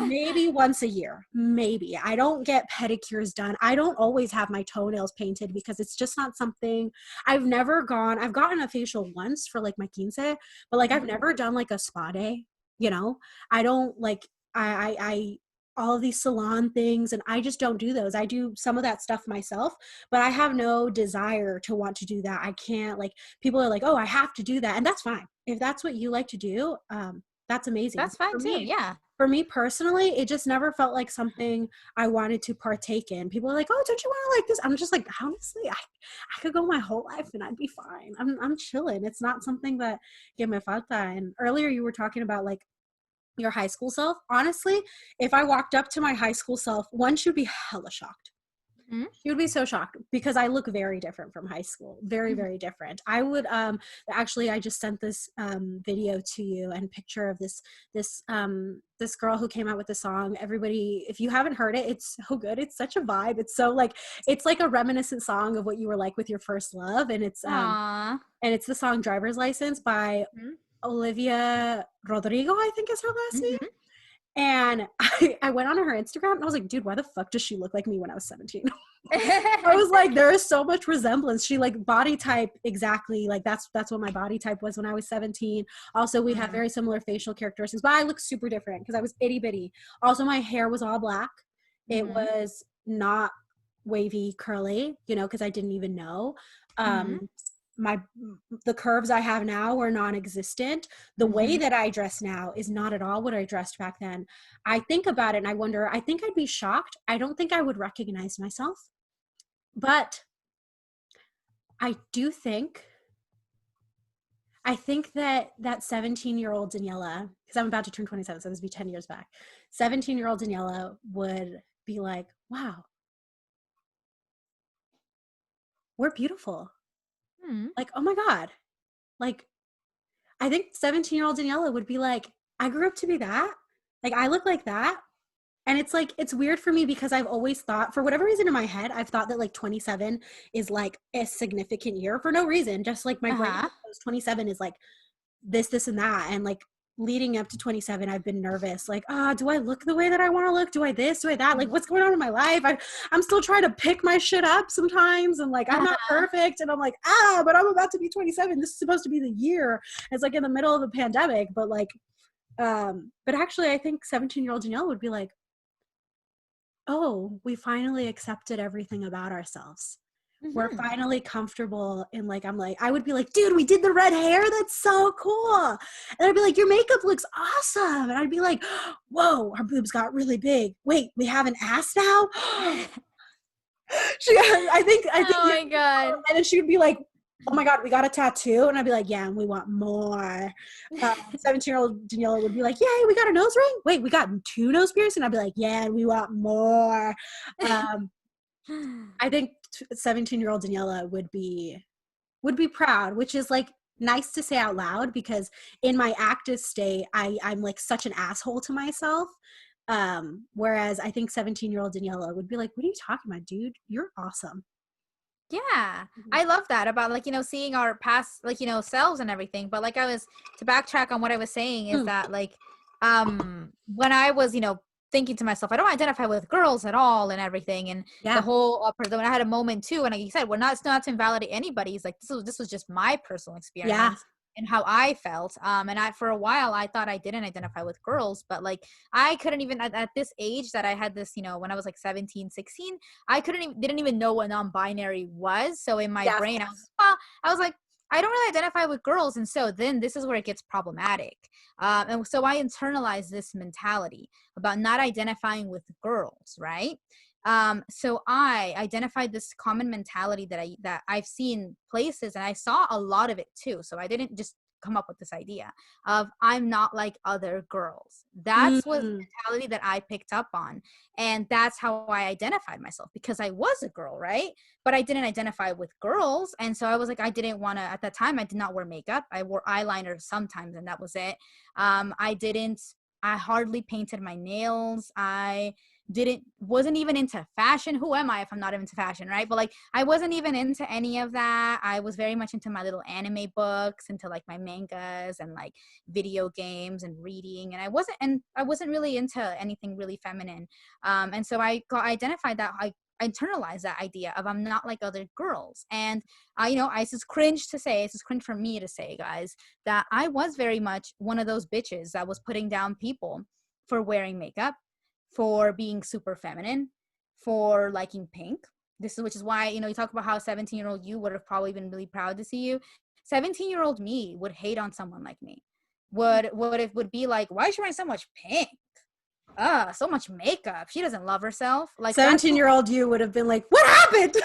maybe once a year. Maybe. I don't get pedicures done. I don't always have my toenails painted because it's just not something I've gotten a facial once for like my quince, but like I've never done like a spa day, you know? I don't like I all of these salon things, and I just don't do those. I do some of that stuff myself, but I have no desire to want to do that. I can't, like, people are like, oh, I have to do that, and that's fine if that's what you like to do. That's amazing. That's fine too. Yeah. For me personally, it just never felt like something I wanted to partake in. People are like, oh, don't you want to like this? I'm just like, honestly, I could go my whole life and I'd be fine. I'm chilling. It's not something that que me falta. And earlier you were talking about like your high school self. Honestly, if I walked up to my high school self, one should be hella shocked. She would be so shocked because I look very different from high school. Very, very different. I would actually, I just sent this video to you and picture of this girl who came out with the song. Everybody, if you haven't heard it, it's so good. It's such a vibe. It's so like, it's like a reminiscent song of what you were like with your first love. And it's the song Driver's License by Olivia Rodrigo, I think is her last name. And I went on her Instagram and I was like, dude, why the fuck does she look like me when I was 17? I was like, there is so much resemblance. She like body type exactly. Like that's what my body type was when I was 17. Also, we have very similar facial characteristics, but I look super different because I was itty bitty. Also, my hair was all black. It was not wavy curly, you know, because I didn't even know. The curves I have now are non-existent. The way that I dress now is not at all what I dressed back then. I think about it and I wonder, I think I'd be shocked. I don't think I would recognize myself, but I think that 17-year-old Daniela, because I'm about to turn 27, so this would be 10 years back, 17-year-old Daniela would be like, wow, we're beautiful. Like, oh my God. Like, I think 17-year-old Daniela would be like, I grew up to be that. Like, I look like that. And it's like, it's weird for me because I've always thought, for whatever reason in my head, I've thought that like 27 is like a significant year for no reason. Just like my brain knows 27 is like this, and that. And like leading up to 27, I've been nervous. Like, do I look the way that I want to look? Do I this? Do I that? Like, what's going on in my life? I'm still trying to pick my shit up sometimes. And like, I'm not perfect. And I'm like, but I'm about to be 27. This is supposed to be the year. It's like in the middle of a pandemic. But like, but actually, I think 17-year-old Danielle would be like, oh, we finally accepted everything about ourselves. We're finally comfortable in like, I would be like, dude, we did the red hair. That's so cool. And I'd be like, your makeup looks awesome. And I'd be like, whoa, our boobs got really big. Wait, we have an ass now? I think. Oh my God. And then she would be like, oh my God, we got a tattoo. And I'd be like, yeah, and we want more. 17-year-old Daniela would be like, yay, we got a nose ring. Wait, we got 2 nose piercings. And I'd be like, yeah, and we want more. I think 17-year-old Daniela would be proud, which is like nice to say out loud because in my active state, I'm like such an asshole to myself. Whereas I think 17-year-old Daniela would be like, what are you talking about, dude? You're awesome. Yeah, I love that about like, you know, seeing our past, like, you know, selves and everything. But like to backtrack on what I was saying is that like, when I was, you know, thinking to myself, I don't identify with girls at all and everything. And the whole, when I had a moment too, and like you said, it's not to invalidate anybody's, like, this was just my personal experience. And how I felt. And for a while, I thought I didn't identify with girls, but like, I couldn't even, at this age that I had this, you know, when I was like 17, 16, I didn't even know what non-binary was. So in my brain, I was like, I don't really identify with girls. And so then this is where it gets problematic. And so I internalized this mentality about not identifying with girls, right? So I identified this common mentality that I've seen places, and I saw a lot of it too. So I didn't just come up with this idea of I'm not like other girls. That's was the mentality that I picked up on. And that's how I identified myself, because I was a girl, right? But I didn't identify with girls. And so I was like, I didn't want to, at that time, I did not wear makeup. I wore eyeliner sometimes, and that was it. I hardly painted my nails. I wasn't even into fashion. Who am I if I'm not into fashion, right? But like, I wasn't even into any of that. I was very much into my little anime books, into like my mangas and like video games and reading, and I wasn't really into anything really feminine. And so I identified that I internalized that idea of I'm not like other girls. And it's just cringe to say, it's just cringe for me to say, guys, that I was very much one of those bitches that was putting down people for wearing makeup, for being super feminine, for liking pink. Which is why, you talk about how 17-year-old you would have probably been really proud to see you. 17-year-old me would hate on someone like me. Would be like, why is she wearing so much pink? So much makeup. She doesn't love herself. Like, 17-year-old you would have been like, what happened?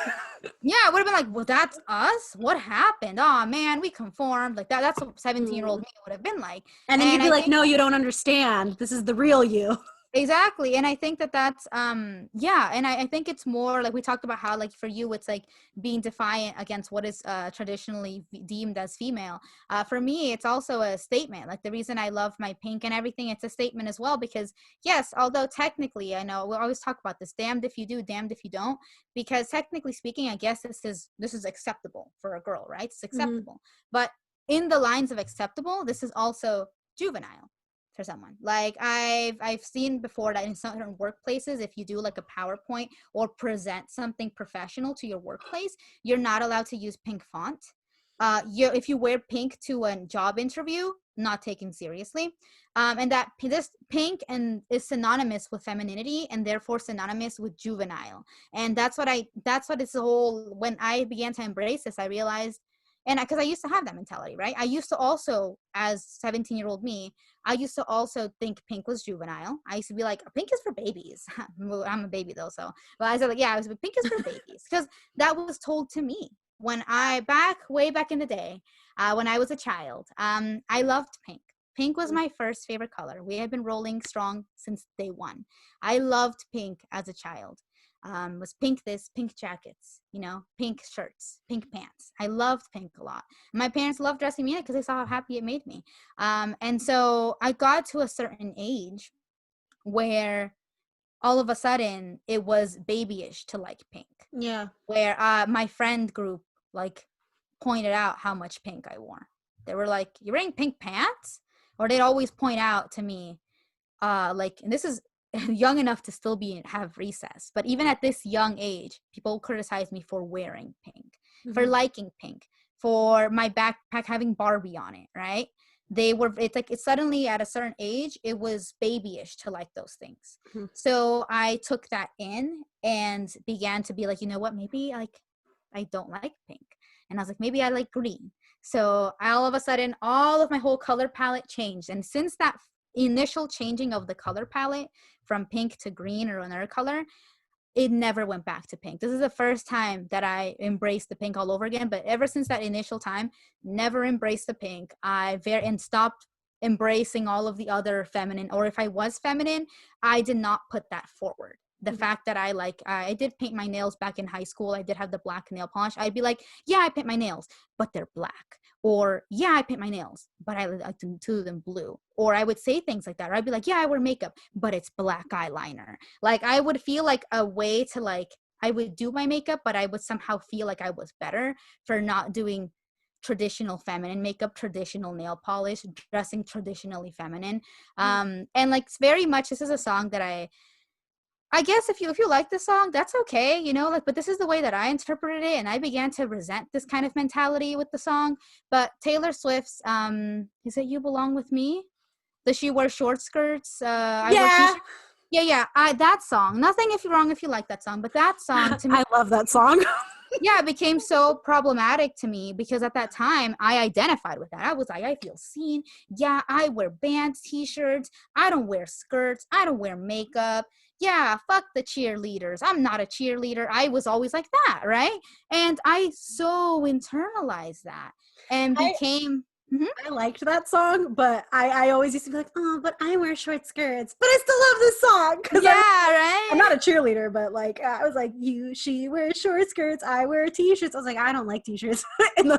Yeah, it would have been like, well, that's us. What happened? Oh man, we conformed. Like that's what 17-year-old me would have been like. And then you'd be like, no, you don't understand. This is the real you. Exactly. And I think that's and I think it's more like we talked about how like for you it's like being defiant against what is traditionally deemed as female. For me it's also a statement. Like the reason I love my pink and everything, it's a statement as well, because yes, although technically, I know we always talk about this, damned if you do, damned if you don't, because technically speaking, I guess this is acceptable for a girl, right? It's acceptable. But in the lines of acceptable, this is also juvenile for someone. Like I've seen before that in certain workplaces, if you do like a PowerPoint or present something professional to your workplace, you're not allowed to use pink font. If you wear pink to a job interview, not taken seriously. And that this pink and is synonymous with femininity and therefore synonymous with juvenile. And that's what it's whole, when I began to embrace this, I realized, and because I used to have that mentality, right? I used to also, as 17-year-old me, I used to also think pink was juvenile. I used to be like, pink is for babies. I'm a baby though, so. But I was like, yeah, pink is for babies, because that was told to me when way back in the day, when I was a child. I loved pink. Pink was my first favorite color. We had been rolling strong since day one. I loved pink as a child. Was pink jackets, pink shirts, pink pants. I loved pink a lot. My parents loved dressing me in it because they saw how happy it made me. And so I got to a certain age where all of a sudden it was babyish to like pink. Yeah. Where my friend group like pointed out how much pink I wore. They were like, "You're wearing pink pants?" Or they'd always point out to me, and this is young enough to still have recess, but even at this young age, people criticize me for wearing pink, for liking pink, for my backpack having Barbie on it, right? It's suddenly at a certain age, it was babyish to like those things. So I took that in and began to be like, you know what, maybe like I don't like pink. And I was like, maybe I like green. So all of a sudden, all of my whole color palette changed. And since that initial changing of the color palette from pink to green or another color, it never went back to pink. This is the first time that I embraced the pink all over again. But ever since that initial time, never embraced the pink. And stopped embracing all of the other feminine, or if I was feminine, I did not put that forward. The fact that I did paint my nails back in high school. I did have the black nail polish. I'd be like, yeah, I paint my nails, but they're black. Or, yeah, I paint my nails, but I like to do them blue. Or I would say things like that. Or I'd be like, yeah, I wear makeup, but it's black eyeliner. Like, I would feel like a way to I would do my makeup, but I would somehow feel like I was better for not doing traditional feminine makeup, traditional nail polish, dressing traditionally feminine. And it's very much, this is a song that I guess if you like the song, that's okay, but this is the way that I interpreted it, and I began to resent this kind of mentality with the song. But Taylor Swift's Is It You Belong With Me? Does she wear short skirts? I wear t-shirts. Yeah. That song. Nothing wrong if you like that song, but that song to me, I love that song. yeah, it became so problematic to me because at that time I identified with that. I was like, I feel seen. Yeah, I wear bands, t-shirts. I don't wear skirts. I don't wear makeup. Yeah, fuck the cheerleaders. I'm not a cheerleader. I was always like that, right? And I so internalized that and became... I liked that song, but I always used to be like, oh, but I wear short skirts. But I still love this song. Yeah, right? I'm not a cheerleader, but I was like, she wears short skirts, I wear t-shirts. I was like, I don't like t-shirts.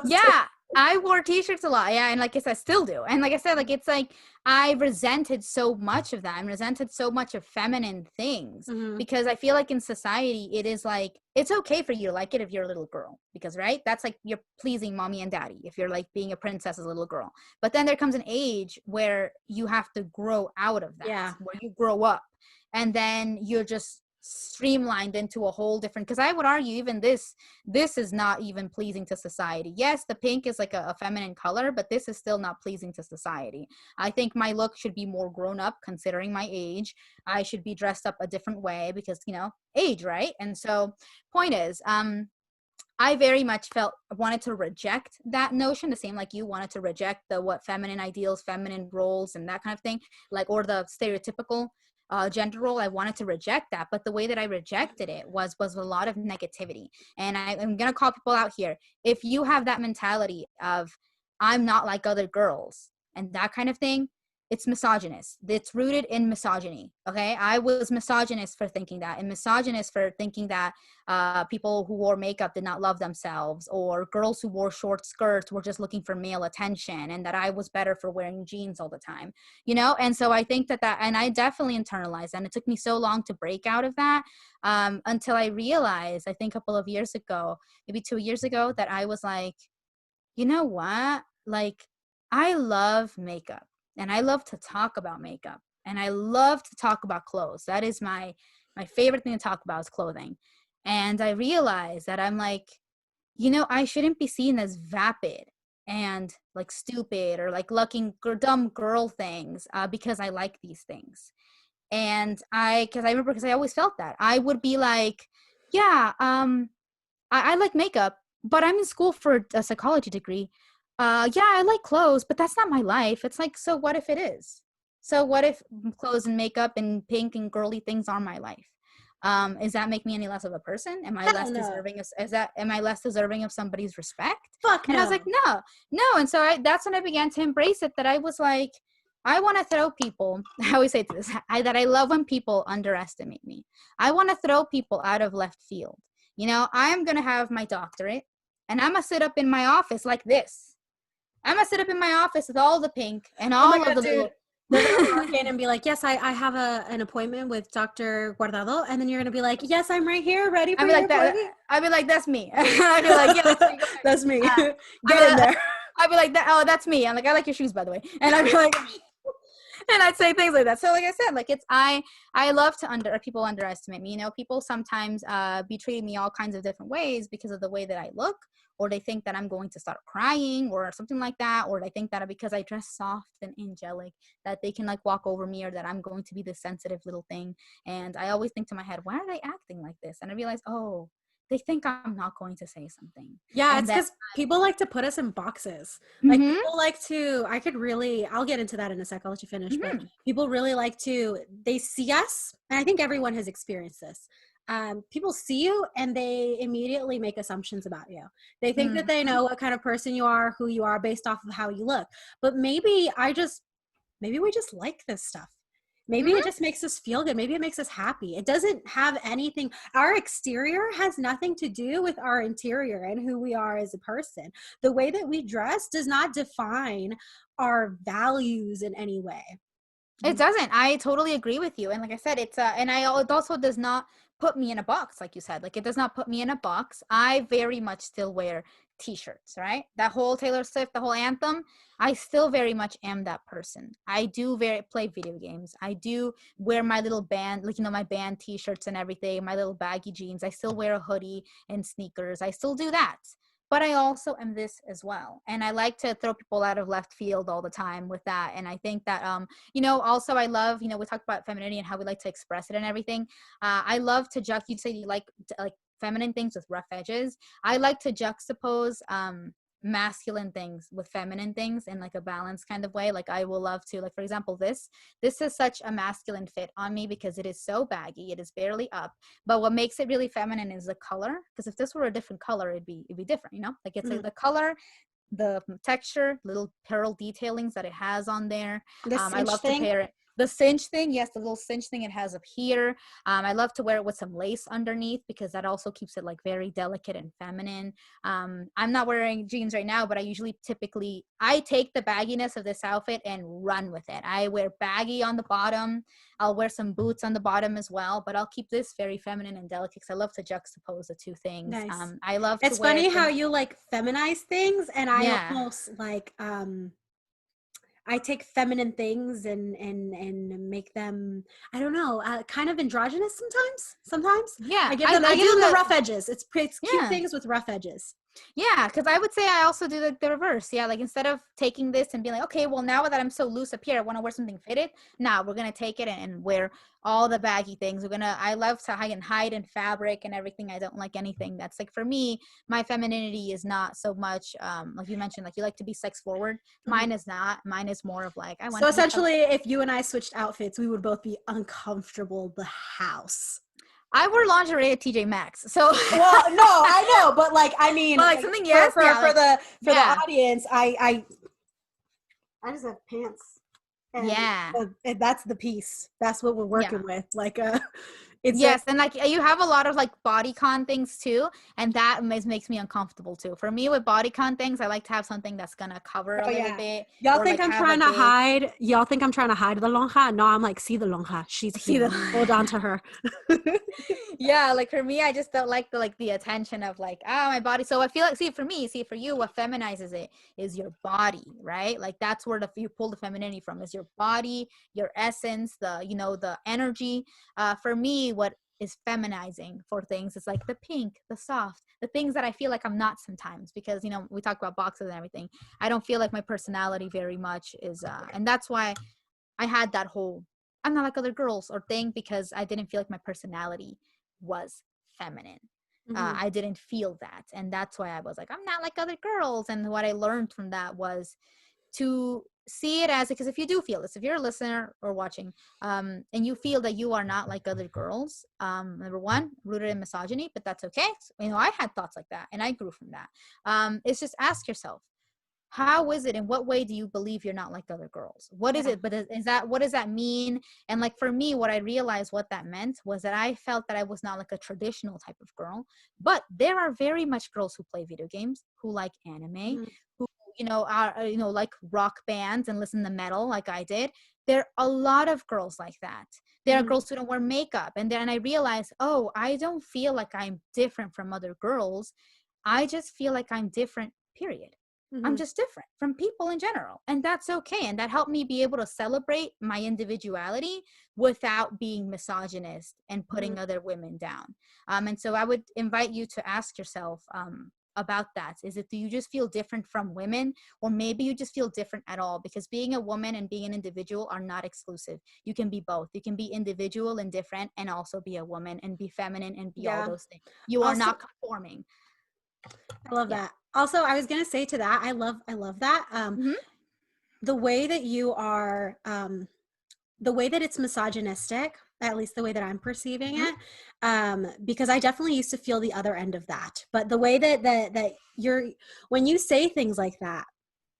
Yeah. I wore t-shirts a lot, yeah, and like I said, still do. And like I said, like it's like I resented so much of that. I resented so much of feminine things because I feel like in society it is like it's okay for you to like it if you're a little girl, because right, that's like you're pleasing mommy and daddy if you're like being a princess as a little girl. But then there comes an age where you have to grow out of that, where you grow up, and then you're just streamlined into a whole different, because I would argue even this is not even pleasing to society. Yes, the pink is like a feminine color, but this is still not pleasing to society. I think my look should be more grown up considering my age. I should be dressed up a different way because, you know, age, right? And so point is, I very much wanted to reject that notion, the same like you wanted to reject the what feminine ideals, feminine roles, and that kind of thing, like, or the stereotypical gender role. I wanted to reject that, but the way that I rejected it was a lot of negativity. And I'm gonna call people out here. If you have that mentality of I'm not like other girls and that kind of thing, it's misogynist. It's rooted in misogyny. Okay, I was misogynist for thinking that, and misogynist for thinking that people who wore makeup did not love themselves, or girls who wore short skirts were just looking for male attention, and that I was better for wearing jeans all the time, you know? And so I think that and I definitely internalized, and it took me so long to break out of that, until I realized, I think a couple of years ago, maybe 2 years ago, that I was like, you know what? Like, I love makeup and I love to talk about makeup and I love to talk about clothes. That is my favorite thing to talk about is clothing. And I realized that I'm like, you know, I shouldn't be seen as vapid and like stupid or like looking dumb girl things because I like these things. And because I remember, because I always felt that I would be like, yeah, I like makeup, but I'm in school for a psychology degree. Yeah, I like clothes, but that's not my life. It's like, so what if it is? So what if clothes and makeup and pink and girly things are my life? Is that make me any less of a person? Am I Hell less no. deserving of, am I less deserving of somebody's respect? Fuck And I was no. like, no, no. And so that's when I began to embrace it, that I was like, I want to throw people, I always say this, that I love when people underestimate me. I want to throw people out of left field. You know, I'm going to have my doctorate and I'm going to sit up in my office like this. I'm going to sit up in my office with all the pink and Oh my all of God, the dude. little. They're gonna walk in and be like, "Yes, I have an appointment with Dr. Guardado," and then you're gonna be like, "Yes, I'm right here, ready for I'd be your like that. appointment." I'd be like, that's me. I'd be like, yeah, that's me. Go ahead. That's me. Get in I, there. I'd be like, oh, that's me. I'm like, I like your shoes, by the way. And I'd be like, and I'd say things like that. So like I said, like it's I love to people underestimate me. You know, people sometimes be treating me all kinds of different ways because of the way that I look, or they think that I'm going to start crying or something like that, or they think that because I dress soft and angelic that they can like walk over me, or that I'm going to be this sensitive little thing. And I always think to my head, why are they acting like this? And I realize, oh, they think I'm not going to say something. Yeah, And it's then because people like to put us in boxes. Like mm-hmm, people like to, I'll get into that in a psychology finish, but mm-hmm, people really like to, they see us, and I think everyone has experienced this. People see you and they immediately make assumptions about you. They think that they mm-hmm. know what kind of person you are, who you are based off of how you look. But maybe we just like this stuff. Maybe it Mm-hmm. just makes us feel good. Maybe it makes us happy. It doesn't have anything. Our exterior has nothing to do with our interior and who we are as a person. The way that we dress does not define our values in any way. It doesn't. I totally agree with you. And like I said, it also does not put me in a box, like you said. Like it does not put me in a box. I very much still wear t-shirts, right? That whole Taylor Swift, the whole anthem, I still very much am that person. I do play video games. I do wear my little band, like, you know, my band t-shirts and everything, my little baggy jeans. I still wear a hoodie and sneakers. I still do that. But I also am this as well. And I like to throw people out of left field all the time with that. And I think that you know, also I love, you know, we talked about femininity and how we like to express it and everything. I love to you'd say you like feminine things with rough edges. I like to juxtapose masculine things with feminine things in like a balanced kind of way. Like I will love to, like, for example, this is such a masculine fit on me because it is so baggy, it is barely up, but what makes it really feminine is the color, because if this were a different color, it'd be different, you know, like it's like the color, the texture, little pearl detailings that it has on there. The I cinch love to thing. pair it. The cinch thing, yes, the little cinch thing it has up here. I love to wear it with some lace underneath because that also keeps it like very delicate and feminine. I'm not wearing jeans right now, but I take the bagginess of this outfit and run with it. I wear baggy on the bottom. I'll wear some boots on the bottom as well, but I'll keep this very feminine and delicate because I love to juxtapose the two things. Nice. I love to It's wear funny how some, you like feminize things, and I yeah. almost like I take feminine things and make them, I don't know, kind of androgynous sometimes. Sometimes Yeah, I give I them do the the, rough edges. It's cute yeah. things with rough edges. Yeah, because I would say I also do the reverse. Yeah, like instead of taking this and being like, okay, well, now that I'm so loose up here, I want to wear something fitted. Nah, we're going to take it and wear all the baggy things. I love to hide in fabric and everything. I don't like anything that's like, for me, my femininity is not so much, like you mentioned, like you like to be sex forward. Mhm. Mine is not. Mine is more of like, I So want to be essentially, comfortable. if you and I switched outfits, we would both be uncomfortable the house. I wear lingerie at TJ Maxx. So, Well, no, I know, but like, I mean, but like like, something, yes, yeah, like, for the yeah, audience, I just have pants, and yeah. that's the piece. That's what we're Yeah. working with. Like, it's a Yes, and like you have a lot of like bodycon things too, and that makes me uncomfortable too. For me with bodycon things, I like to have something that's gonna cover a oh little yeah. bit Y'all or think like I'm have a trying to big hide? Y'all think I'm trying to hide the lonja? No, I'm like, see the lonja. She's see the here. Hold on to her. yeah, like for me, I just don't like the attention of like, oh, my body. So I feel like, see for you, what feminizes it is your body, right? Like that's where you pull the femininity from, is your body, your essence, the energy. For me, what is feminizing for things is like the pink, the soft, the things that I feel like I'm not sometimes, because we talk about boxes and everything. I don't feel like my personality very much is and that's why I had that whole I'm not like other girls or thing, because I didn't feel like my personality was feminine. Mhm. I didn't feel that. And that's why I was like, I'm not like other girls. And what I learned from that was to see it as, because if you do feel this, if you're a listener or watching, and you feel that you are not like other girls, number one, rooted in misogyny, but that's okay. I had thoughts like that and I grew from that. It's just ask yourself, how is it, in what way do you believe you're not like other girls? What is Yeah. it, but is that, what does that mean? And like for me, what I realized what that meant was that I felt that I was not like a traditional type of girl, but there are very much girls who play video games, who like anime, Mhm. who are like rock bands and listen to metal like I did. There are a lot of girls like that. There are Mhm. girls who don't wear makeup, and then I realized, oh, I don't feel like I'm different from other girls. I just feel like I'm different, period. I'm Mhm. just different from people in general. And that's okay. And that helped me be able to celebrate my individuality without being misogynist and putting Mhm. other women down. And so I would invite you to ask yourself about that. Is it, do you just feel different from women? Or maybe you just feel different at all? Because being a woman and being an individual are not exclusive. You can be both. You can be individual and different and also be a woman and be feminine and be all Yeah. those things. You are Also, not conforming. I love Yeah. that. Also, I was gonna say to that, I love that. Mm-hmm. The way that you are, the way that it's misogynistic, at least the way that I'm perceiving Mm-hmm. it, because I definitely used to feel the other end of that. But the way that you're, when you say things like that,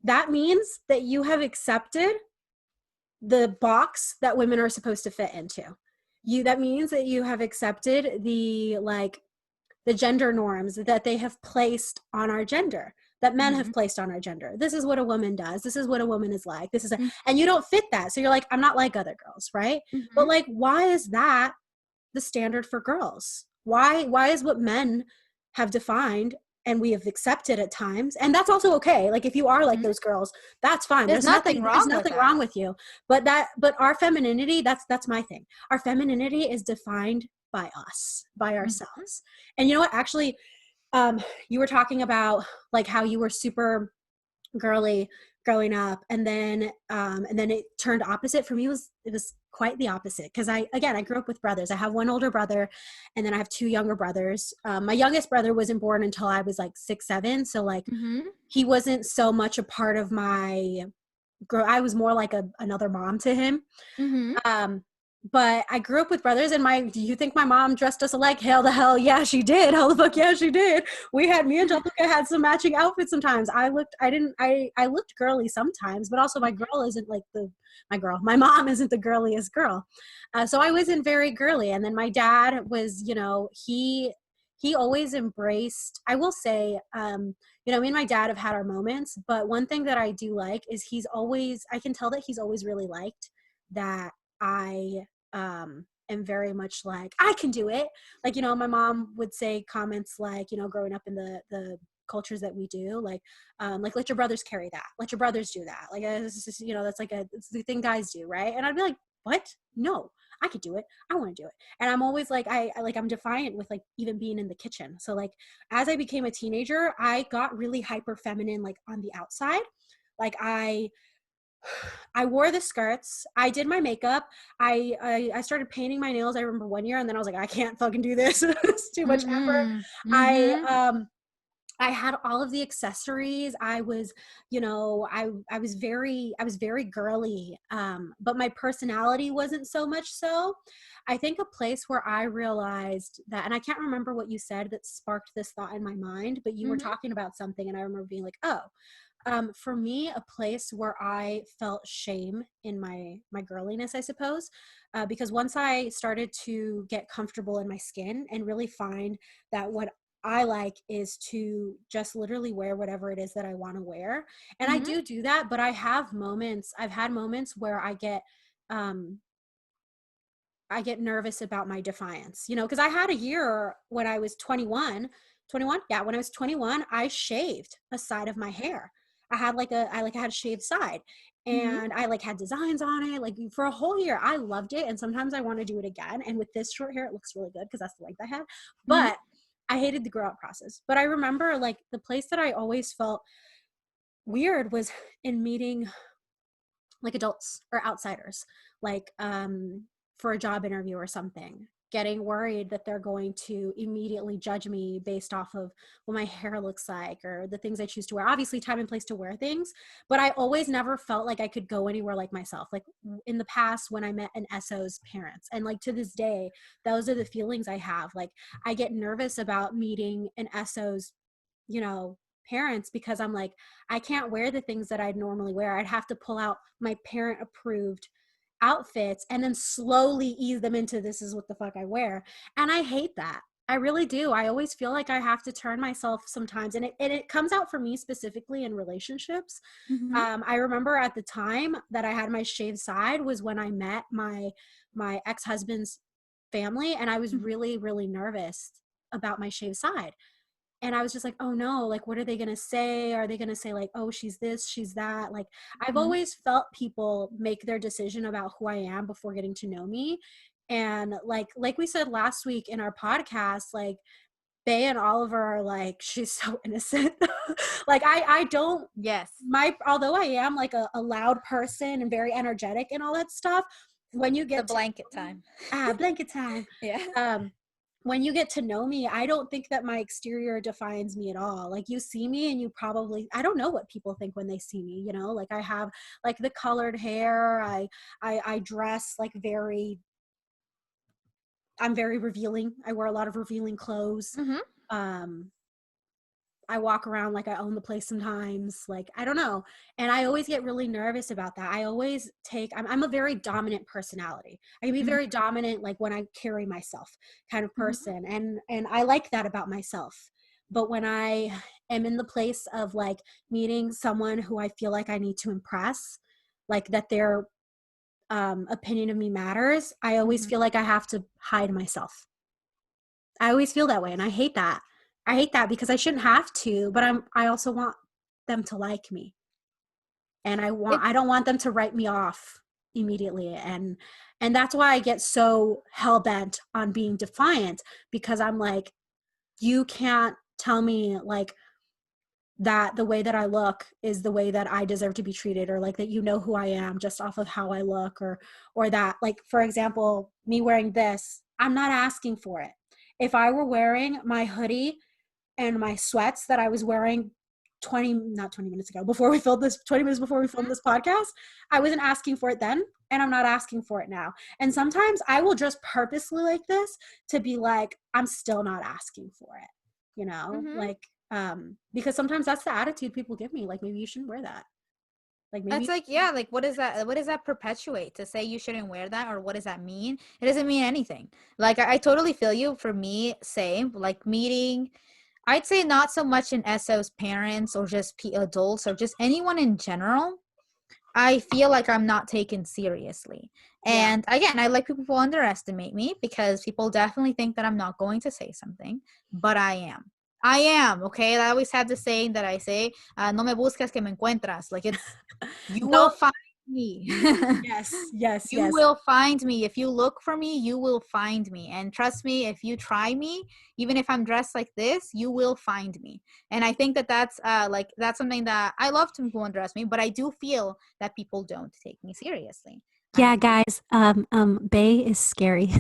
that means that you have accepted the box that women are supposed to fit into. That means that you have accepted the gender norms that they have placed on our gender, that men have Mm-hmm. placed on our gender. This is what a woman does. This is what a woman is like. And you don't fit that. So you're like, I'm not like other girls, right? Mm-hmm. But like, why is that the standard for girls? Why is what men have defined and we have accepted at times, and that's also okay. Like if you are like Mm-hmm. those girls, that's fine. There's nothing There's wrong with nothing that. wrong with you. But our femininity, that's my thing. Our femininity is defined by us, by Mm-hmm. ourselves. And you know what? Actually, you were talking about like how you were super girly growing up, and then it turned opposite for me. It was quite the opposite, because I grew up with brothers. I have one older brother, and then I have two younger brothers. My youngest brother wasn't born until I was like 6, 7, so like Mm-hmm. he wasn't so much a part of my grow. I was more like another mom to him. Mm-hmm. um but I grew up with brothers, and do you think my mom dressed us alike? Hell the hell yeah, she did. Hell the fuck yeah, she did. Me and Jessica had some matching outfits sometimes. I looked girly sometimes, but also my girl isn't like my mom isn't the girliest girl. So I wasn't very girly. And then my dad was, he always embraced, I will say, me and my dad have had our moments, but one thing that I do like is I can tell that he's always really liked that I am very much like, I can do it. Like, my mom would say comments like, growing up in the cultures that we do, like let your brothers carry that, let your brothers do that. Like, it's just, that's like it's the thing guys do, right? And I'd be like, what? No, I could do it. I want to do it. And I'm always like, I'm defiant with like even being in the kitchen. So like, as I became a teenager, I got really hyper feminine, like on the outside. Like I wore the skirts. I did my makeup. I started painting my nails. I remember one year, and then I was like, I can't fucking do this. It's too much effort. I had all of the accessories. I was, I was very girly. But my personality wasn't so much so. I think a place where I realized that, and I can't remember what you said that sparked this thought in my mind, but you were talking about something, and I remember being like, oh, for me, a place where I felt shame in my girliness, I suppose, because once I started to get comfortable in my skin and really find that what I like is to just literally wear whatever it is that I want to wear, and I do that, but I've had moments where I get nervous about my defiance, because I had a year when I was 21. Yeah, when I was 21, I shaved a side of my hair. I had I had a shaved side, and I like had designs on it, like for a whole year. I loved it. And sometimes I want to do it again. And with this short hair, it looks really good because that's the length I had. But I hated the grow out process. But I remember like the place that I always felt weird was in meeting like adults or outsiders, like for a job interview or something, getting worried that they're going to immediately judge me based off of what my hair looks like or the things I choose to wear. Obviously, time and place to wear things, but I always never felt like I could go anywhere like myself. Like in the past when I met an SO's parents, and like to this day, those are the feelings I have. Like I get nervous about meeting an SO's, parents, because I'm like, I can't wear the things that I'd normally wear. I'd have to pull out my parent approved outfits and then slowly ease them into this is what the fuck I wear. And I hate that. I really do. I always feel like I have to turn myself sometimes. And it comes out for me specifically in relationships. I remember at the time that I had my shaved side was when I met my ex-husband's family. And I was really, really nervous about my shaved side. And I was just like, oh no, like, what are they going to say? Are they going to say like, oh, she's this, she's that? Like, I've always felt people make their decision about who I am before getting to know me. And like we said last week in our podcast, like Bay and Oliver are like, she's so innocent. Like I don't, Yes. although I am like a loud person and very energetic and all that stuff, when you get the blanket time. Blanket time. Yeah. When you get to know me, I don't think that my exterior defines me at all. Like you see me and I don't know what people think when they see me, like I have like the colored hair. I dress like I'm very revealing. I wear a lot of revealing clothes. Um, I walk around like I own the place sometimes. Like, I don't know. And I always get really nervous about that. I'm a very dominant personality. I can be very dominant, like when I carry myself kind of person. And I like that about myself. But when I am in the place of like meeting someone who I feel like I need to impress, like that their opinion of me matters, I always feel like I have to hide myself. I always feel that way. And I hate that. I hate that because I shouldn't have to, but I also want them to like me. And I don't want them to write me off immediately. And that's why I get so hell bent on being defiant, because I'm like, you can't tell me like that the way that I look is the way that I deserve to be treated, or like that who I am just off of how I look, or that, like, for example, me wearing this, I'm not asking for it. If I were wearing my hoodie and my sweats that I was wearing 20 minutes ago, before we filmed this, 20 minutes before we filmed this podcast, I wasn't asking for it then, and I'm not asking for it now. And sometimes I will just purposely like this to be like, I'm still not asking for it, you know, like, because sometimes that's the attitude people give me. Like, maybe you shouldn't wear that. Like, maybe that's like, yeah, like what does that perpetuate? To say you shouldn't wear that, or what does that mean? It doesn't mean anything. Like I totally feel you. For me, same. Like meeting, I'd say not so much in SO's parents or just adults or just anyone in general. I feel like I'm not taken seriously. And again, I like people who underestimate me, because people definitely think that I'm not going to say something, but I am. I am, okay? I always have the saying that I say, no me buscas que me encuentras. Like, it's, you will find me. Yes. You will find me. If you look for me, you will find me. And trust me, if you try me, even if I'm dressed like this, you will find me. And I think that that's that's something that I love to people underestimate me, but I do feel that people don't take me seriously. Yeah, guys, Bae is scary.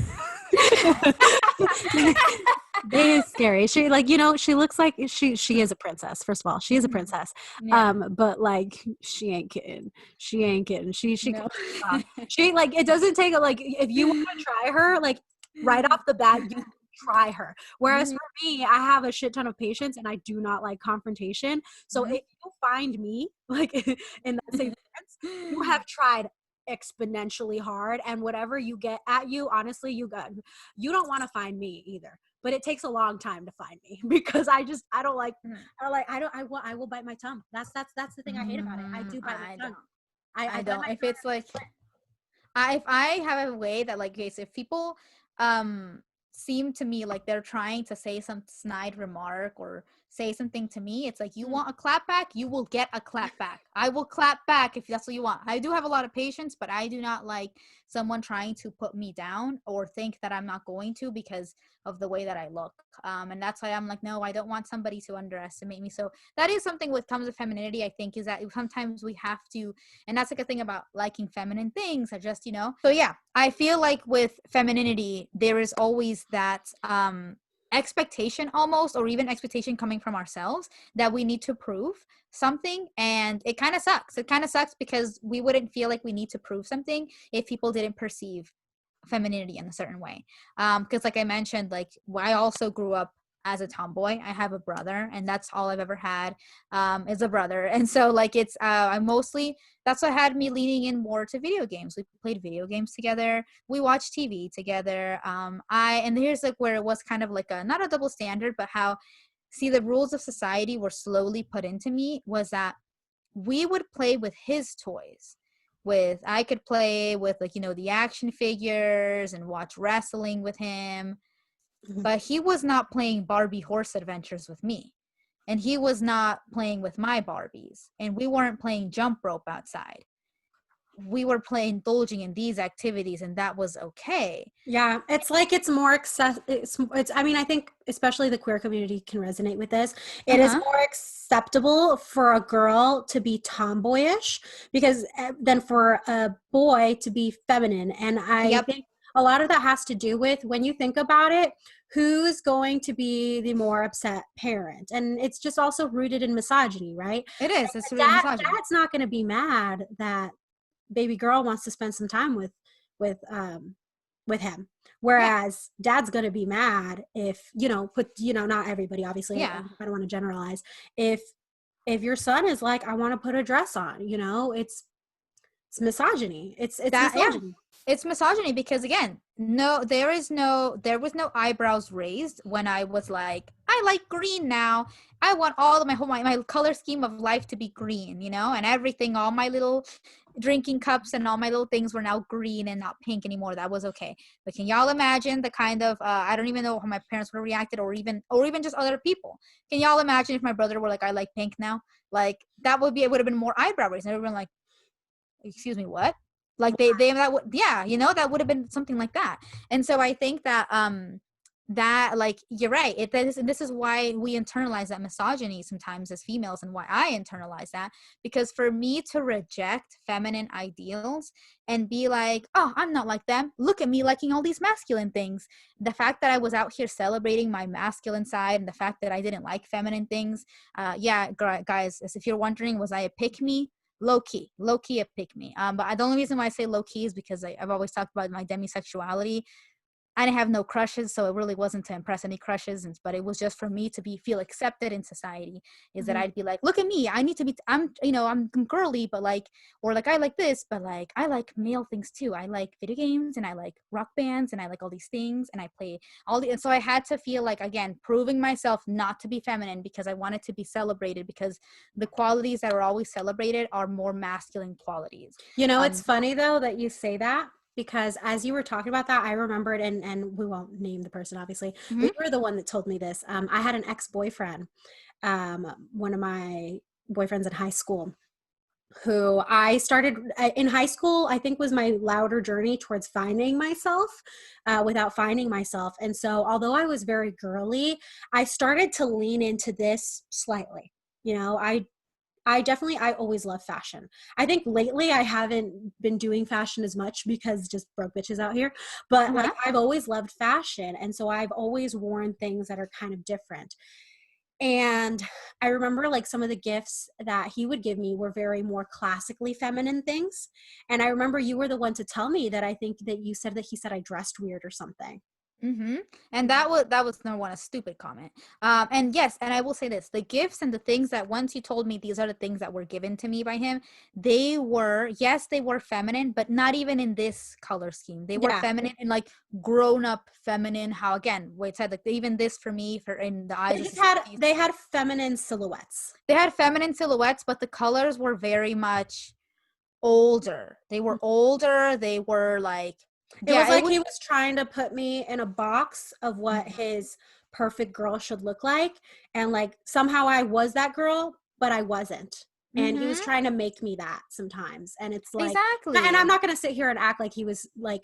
Bae is scary. She, like, you know, she looks like she is a princess. First of all, she is a princess. Yeah. But like, she ain't kidding. She ain't kidding. She No. she, like, it doesn't take, like, if you want to try her, like, right off the bat, you try her. Whereas for me, I have a shit ton of patience, and I do not like confrontation. So if you find me, like, in that same sense, you have tried exponentially hard, and whatever you get at you, honestly, you don't want to find me either. But it takes a long time to find me, because I will bite my tongue. That's the thing I hate about it. I do bite my tongue. I don't. If it's like, if I have a way that, like, okay, so if people seem to me like they're trying to say some snide remark or say something to me, it's like, you want a clap back, you will get a clap back. I will clap back if that's what you want. I do have a lot of patience, but I do not like someone trying to put me down or think that I'm not going to because of the way that I look. And that's why I'm like, no, I don't want somebody to underestimate me. So that is something what comes with femininity, I think, is that sometimes we have to, and that's like a thing about liking feminine things, I just, you know. So yeah, I feel like with femininity, there is always that expectation almost, or even expectation coming from ourselves, that we need to prove something. And it kind of sucks. It kind of sucks because we wouldn't feel like we need to prove something if people didn't perceive femininity in a certain way. Because like I mentioned, like, I also grew up as a tomboy. I have a brother, and that's all I've ever had, is a brother. And so like, it's I mostly, that's what had me leaning in more to video games. We played video games together, we watched TV together. And here's like where it was kind of like a, not a double standard, but how, see, the rules of society were slowly put into me, was that we would play with his toys. I could play with, like, you know, the action figures and watch wrestling with him, but he was not playing Barbie horse adventures with me, and he was not playing with my Barbies, and we weren't playing jump rope outside. We were indulging in these activities, and that was okay. Yeah, it's like, it's more it's I mean, I think especially the queer community can resonate with this. It is more acceptable for a girl to be tomboyish because than for a boy to be feminine. And I think a lot of that has to do with, when you think about it, who's going to be the more upset parent. And it's just also rooted in misogyny, right? It is. It's rooted in misogyny. Dad's not going to be mad that baby girl wants to spend some time with him, whereas dad's gonna be mad if, you know, not everybody, obviously. I don't want to generalize. If your son is like, I want to put a dress on, you know, it's misogyny. It's misogyny. It's misogyny because, again, there was no eyebrows raised when I was like, I like green now. I want all of my color scheme of life to be green, you know, and everything, all my little drinking cups and all my little things were now green and not pink anymore. That was okay. But can y'all imagine the kind of I don't even know how my parents would have reacted, or even just other people. Can y'all imagine if my brother were like, I like pink now? Like, it would have been more eyebrow raised. And everyone like, excuse me, what? Like that would, yeah, you know, that would have been something like that. And so I think that that, like, you're right, this is why we internalize that misogyny sometimes as females, and why I internalize that, because for me to reject feminine ideals and be like, oh, I'm not like them, look at me liking all these masculine things, the fact that I was out here celebrating my masculine side, and the fact that I didn't like feminine things, yeah, guys, as if you're wondering, was I a pick me? Low key a pick me. But the only reason why I say low key is because I've always talked about my demisexuality. I didn't have no crushes, so it really wasn't to impress any crushes, but it was just for me to feel accepted in society. Is that I'd be like, look at me, I need to be, I'm girly, but like, or like I like this, but like I like male things too. I like video games, and I like rock bands, and I like all these things, and I play all the. And so I had to feel like, again, proving myself not to be feminine because I wanted to be celebrated, because the qualities that are always celebrated are more masculine qualities. You know, it's funny though that you say that, because as you were talking about that, I remembered, and we won't name the person obviously, but you were the one that told me this. I had an ex-boyfriend, one of my boyfriends in high school, who I started in high school, I think was my louder journey towards finding myself, without finding myself. And so although I was very girly, I started to lean into this slightly. You know, I always love fashion. I think lately I haven't been doing fashion as much because just broke bitches out here. But like, I've always loved fashion. And so I've always worn things that are kind of different. And I remember like some of the gifts that he would give me were very more classically feminine things. And I remember you were the one to tell me that, I think that you said that he said I dressed weird or something. And that was number one, a stupid comment. And yes, and I will say this: the gifts and the things that, once you told me these are the things that were given to me by him, they were feminine, but not even in this color scheme. They were feminine and like grown up feminine. How, again, wait, said like even this for me, for in the eyes, they had feminine silhouettes. They had feminine silhouettes, but the colors were very much older. They were older. They were like. It was like he was trying to put me in a box of what his perfect girl should look like. And like somehow I was that girl, but I wasn't. And he was trying to make me that sometimes. And it's like, exactly. And I'm not going to sit here and act like he was like,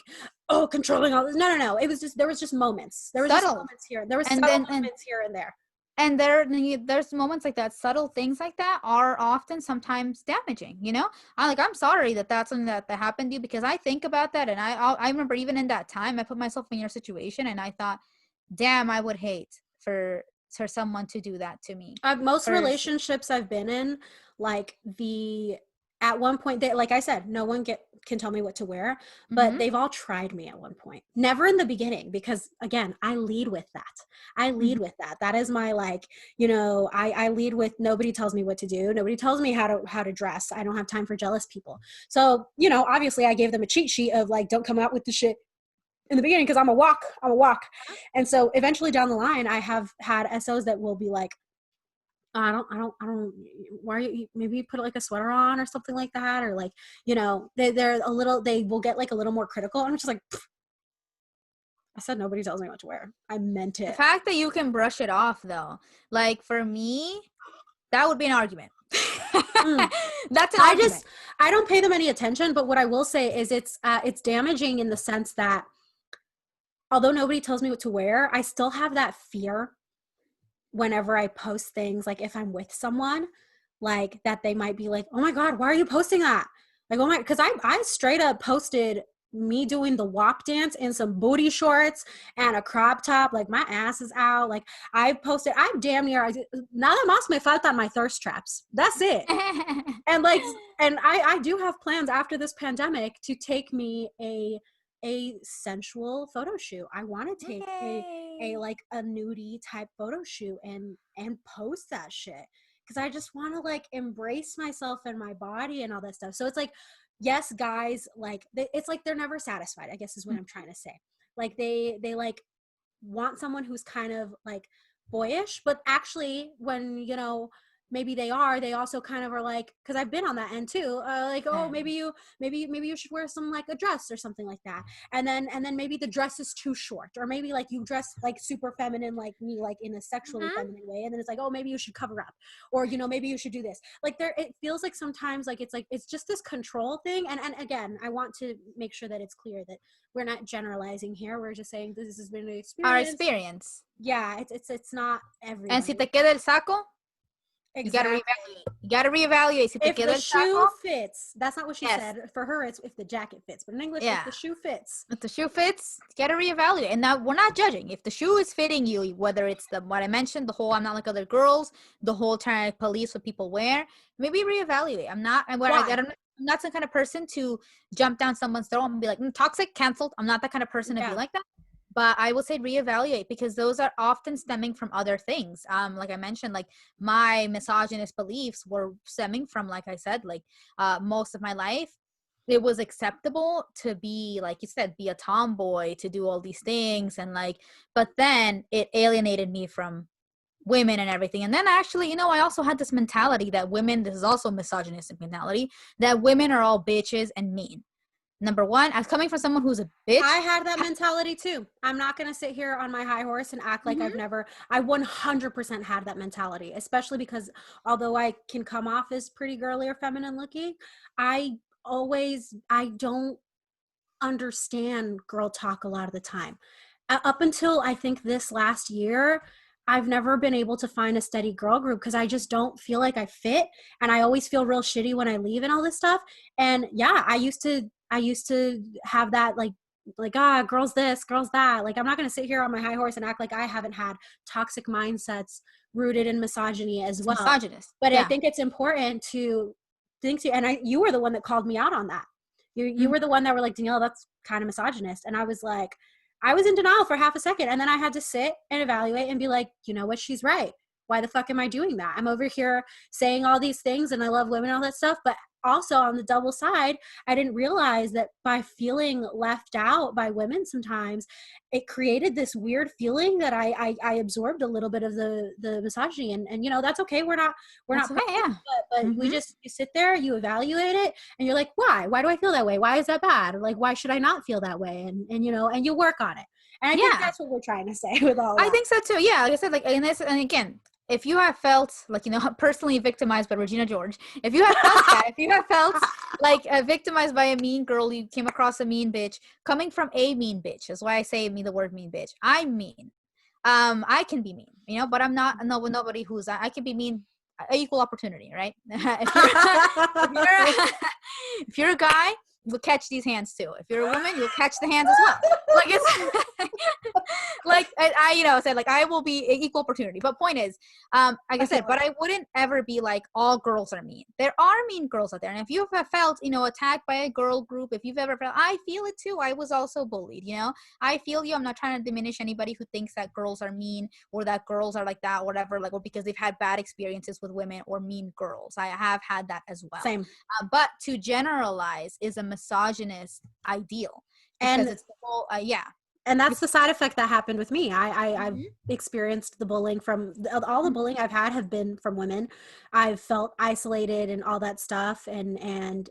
oh, controlling all this. No. It was just, there was just moments. There was subtle. Just moments here. There was subtle moments here and there. And there's moments like that. Subtle things like that are often sometimes damaging, you know? I'm sorry that's something that happened to you, because I think about that, and I remember even in that time, I put myself in your situation, and I thought, damn, I would hate for someone to do that to me. Most relationships I've been in, like at one point, like I said, no one can tell me what to wear, but they've all tried me at one point. Never in the beginning, because again, I lead with that. That is my, like, you know, I lead with, nobody tells me what to do. Nobody tells me how to dress. I don't have time for jealous people. So, you know, obviously I gave them a cheat sheet of like, don't come out with the shit in the beginning, because I'm a walk. And so eventually down the line, I have had SOs that will be like, I don't, why are you, maybe you put like a sweater on or something like that. Or like, you know, they will get like a little more critical. And I'm just like, I said, nobody tells me what to wear. I meant it. The fact that you can brush it off though, like for me, that would be an argument. That's an argument. I don't pay them any attention, but what I will say is it's damaging in the sense that although nobody tells me what to wear, I still have that fear whenever I post things, like if I'm with someone, like that they might be like, oh my God, why are you posting that? Like, oh my, because I straight up posted me doing the WAP dance in some booty shorts and a crop top, like my ass is out. Like I'm damn near, nada más me faltan my thirst traps. That's it. And like, and I do have plans after this pandemic to take me a sensual photo shoot. I want to take a like a nudie type photo shoot and post that shit, because I just want to like embrace myself and my body and all that stuff. So it's like, yes, guys, like it's like they're never satisfied, I guess is what I'm trying to say. Like they like want someone who's kind of like boyish, but actually when, you know, maybe they also kind of are like, because I've been on that end too, like, oh, maybe you should wear some like a dress or something like that, and then maybe the dress is too short, or maybe like you dress like super feminine like me, like in a sexually feminine way, and then it's like, oh, maybe you should cover up, or maybe you should do this. Like it feels like sometimes like it's just this control thing, and again, I want to make sure that it's clear that we're not generalizing here. We're just saying this has been an experience. Our experience. Yeah, it's not everybody. And si te queda el saco, exactly. You gotta reevaluate. Si te If queda the el shoe saco, fits, that's not what she said. For her, it's if the jacket fits. But in English, if the shoe fits. If the shoe fits, you gotta reevaluate. And now we're not judging. If the shoe is fitting you, whether it's what I mentioned, the whole I'm not like other girls, the whole trying to police what people wear, maybe reevaluate. I'm not some kind of person to jump down someone's throat and be like, toxic, canceled. I'm not that kind of person to be like that. But I would say reevaluate, because those are often stemming from other things. Like I mentioned, like my misogynist beliefs were stemming from, like I said, like most of my life, it was acceptable to be, like you said, be a tomboy, to do all these things. And like, but then it alienated me from women and everything. And then actually, I also had this mentality that women, this is also misogynistic mentality, that women are all bitches and mean. Number one, as coming from someone who's a bitch. I had that mentality too. I'm not going to sit here on my high horse and act like I 100% had that mentality, especially because although I can come off as pretty girly or feminine looking, I don't understand girl talk a lot of the time. Up until I think this last year, I've never been able to find a steady girl group because I just don't feel like I fit. And I always feel real shitty when I leave and all this stuff. And yeah, I used to have that like girls this, girls that. Like, I'm not going to sit here on my high horse and act like I haven't had toxic mindsets rooted in misogyny as well. Misogynist. But I think it's important to think to, and you were the one that called me out on that. You were the one that were like, Danielle, that's kind of misogynist. And I was like, I was in denial for half a second. And then I had to sit and evaluate and be like, you know what? She's right. Why the fuck am I doing that? I'm over here saying all these things and I love women and all that stuff. But also on the double side, I didn't realize that by feeling left out by women sometimes, it created this weird feeling that I absorbed a little bit of the misogyny. And that's okay. We're not perfect, but we just, you sit there, you evaluate it, and you're like, why do I feel that way? Why is that bad? Like, why should I not feel that way? And you work on it. And I think that's what we're trying to say with all that. I think so too. Yeah. Like I said, like, and again, if you have felt like, personally victimized by Regina George, if you have felt that, if you have felt like victimized by a mean girl, you came across a mean bitch, coming from a mean bitch, that's why I say the word mean bitch. I'm mean. I can be mean, but I'm not, nobody who's, I can be mean, equal opportunity, right? If you're a guy, you'll catch these hands too. If you're a woman, you'll catch the hands as well. Like it's like I said, like I will be equal opportunity. But point is, like I said, but I wouldn't ever be like all girls are mean. There are mean girls out there, and if you've felt attacked by a girl group, if you've ever felt, I feel it too. I was also bullied. I feel you. I'm not trying to diminish anybody who thinks that girls are mean or that girls are like that, or whatever, like, or because they've had bad experiences with women or mean girls. I have had that as well. Same. But to generalize is a misogynist ideal, because it's the whole and that's the side effect that happened with me. I've experienced the bullying from all the bullying I've had have been from women. I've felt isolated and all that stuff, and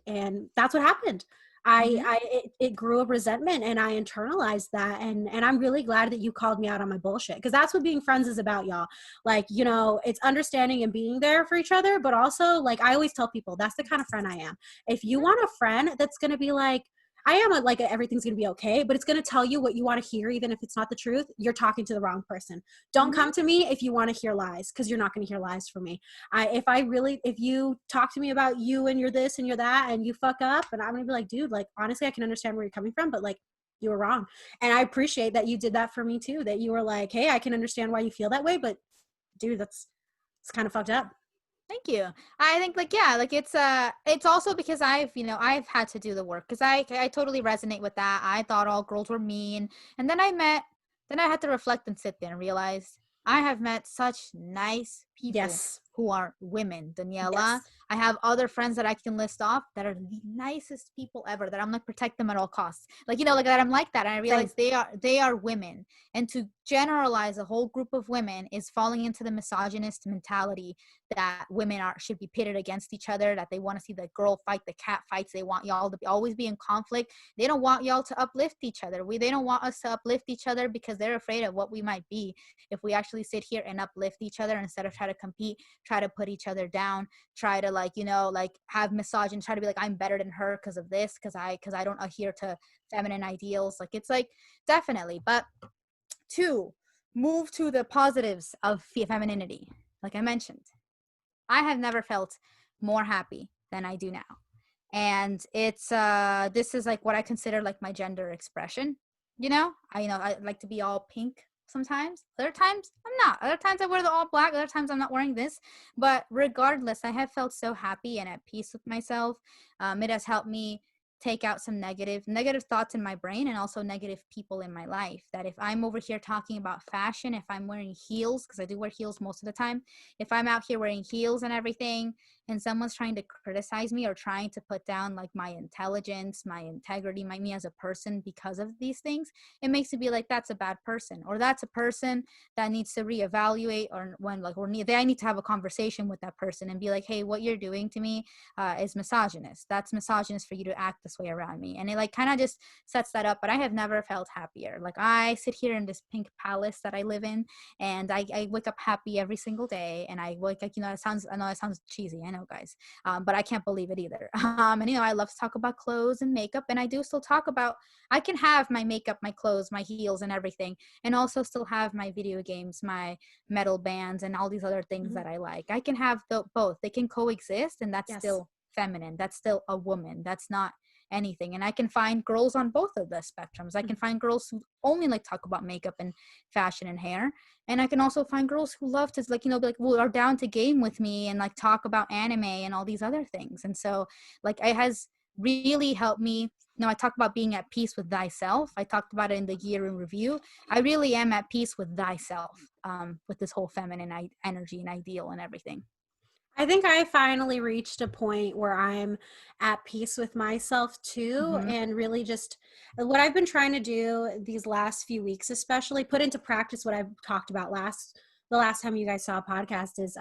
that's what happened. It grew a resentment, and I internalized that, and I'm really glad that you called me out on my bullshit, because that's what being friends is about, y'all. Like, it's understanding and being there for each other, but also, like, I always tell people, that's the kind of friend I am. If you want a friend that's going to be like, I am like, everything's going to be okay, but it's going to tell you what you want to hear, even if it's not the truth, you're talking to the wrong person. Don't come to me if you want to hear lies, because you're not going to hear lies from me. If you talk to me about you and you're this and you're that and you fuck up, and I'm going to be like, dude, like, honestly, I can understand where you're coming from, but like, you were wrong. And I appreciate that you did that for me too, that you were like, hey, I can understand why you feel that way, but dude, it's kind of fucked up. Thank you. I think it's also because I've had to do the work, because I totally resonate with that. I thought all girls were mean. And then I had to reflect and sit there and realize I have met such nice people Yes. who are women. Daniela, Yes. I have other friends that I can list off that are the nicest people ever, that I'm like, protect them at all costs. Like, like that, I'm like that. And I Same. realize they are women. And to generalize a whole group of women is falling into the misogynist mentality that women should be pitted against each other, that they want to see the girl fight, the cat fights. They want y'all to always be in conflict. They don't want y'all to uplift each other. They don't want us to uplift each other because they're afraid of what we might be if we actually sit here and uplift each other instead of try to compete, try to put each other down, try to have misogyny, try to be like, I'm better than her because of this, because I don't adhere to feminine ideals. Like, it's like, definitely. But to move to the positives of femininity, like I mentioned, I have never felt more happy than I do now. And it's this is like what I consider like my gender expression. I like to be all pink sometimes. Other times I'm not. Other times I wear the all black. Other times I'm not wearing this. But regardless, I have felt so happy and at peace with myself. It has helped me take out some negative thoughts in my brain, and also negative people in my life. That if I'm over here talking about fashion, if I'm wearing heels, because I do wear heels most of the time, if I'm out here wearing heels and everything, and someone's trying to criticize me or trying to put down like my intelligence, my integrity, me as a person because of these things, it makes it be like, that's a bad person, or that's a person that needs to reevaluate, or I need to have a conversation with that person and be like, hey, what you're doing to me is misogynist. That's misogynist for you to act this way around me. And it like kind of just sets that up. But I have never felt happier. Like, I sit here in this pink palace that I live in, and I wake up happy every single day. And I wake up, I know it sounds cheesy, I know, guys, but I can't believe it either. And I love to talk about clothes and makeup, and I do still talk about, I can have my makeup, my clothes, my heels and everything, and also still have my video games, my metal bands, and all these other things that I like. I can have both. They can coexist, and that's still feminine. That's still a woman. That's not anything. And I can find girls on both of the spectrums. I can find girls who only like talk about makeup and fashion and hair, and I can also find girls who love to are down to game with me and like talk about anime and all these other things. And so like, it has really helped me. I talk about being at peace with thyself. I talked about it in the year in review. I really am at peace with thyself, with this whole feminine energy and ideal and everything. I think I finally reached a point where I'm at peace with myself too, and really just what I've been trying to do these last few weeks, especially put into practice what I've talked about the last time you guys saw a podcast, is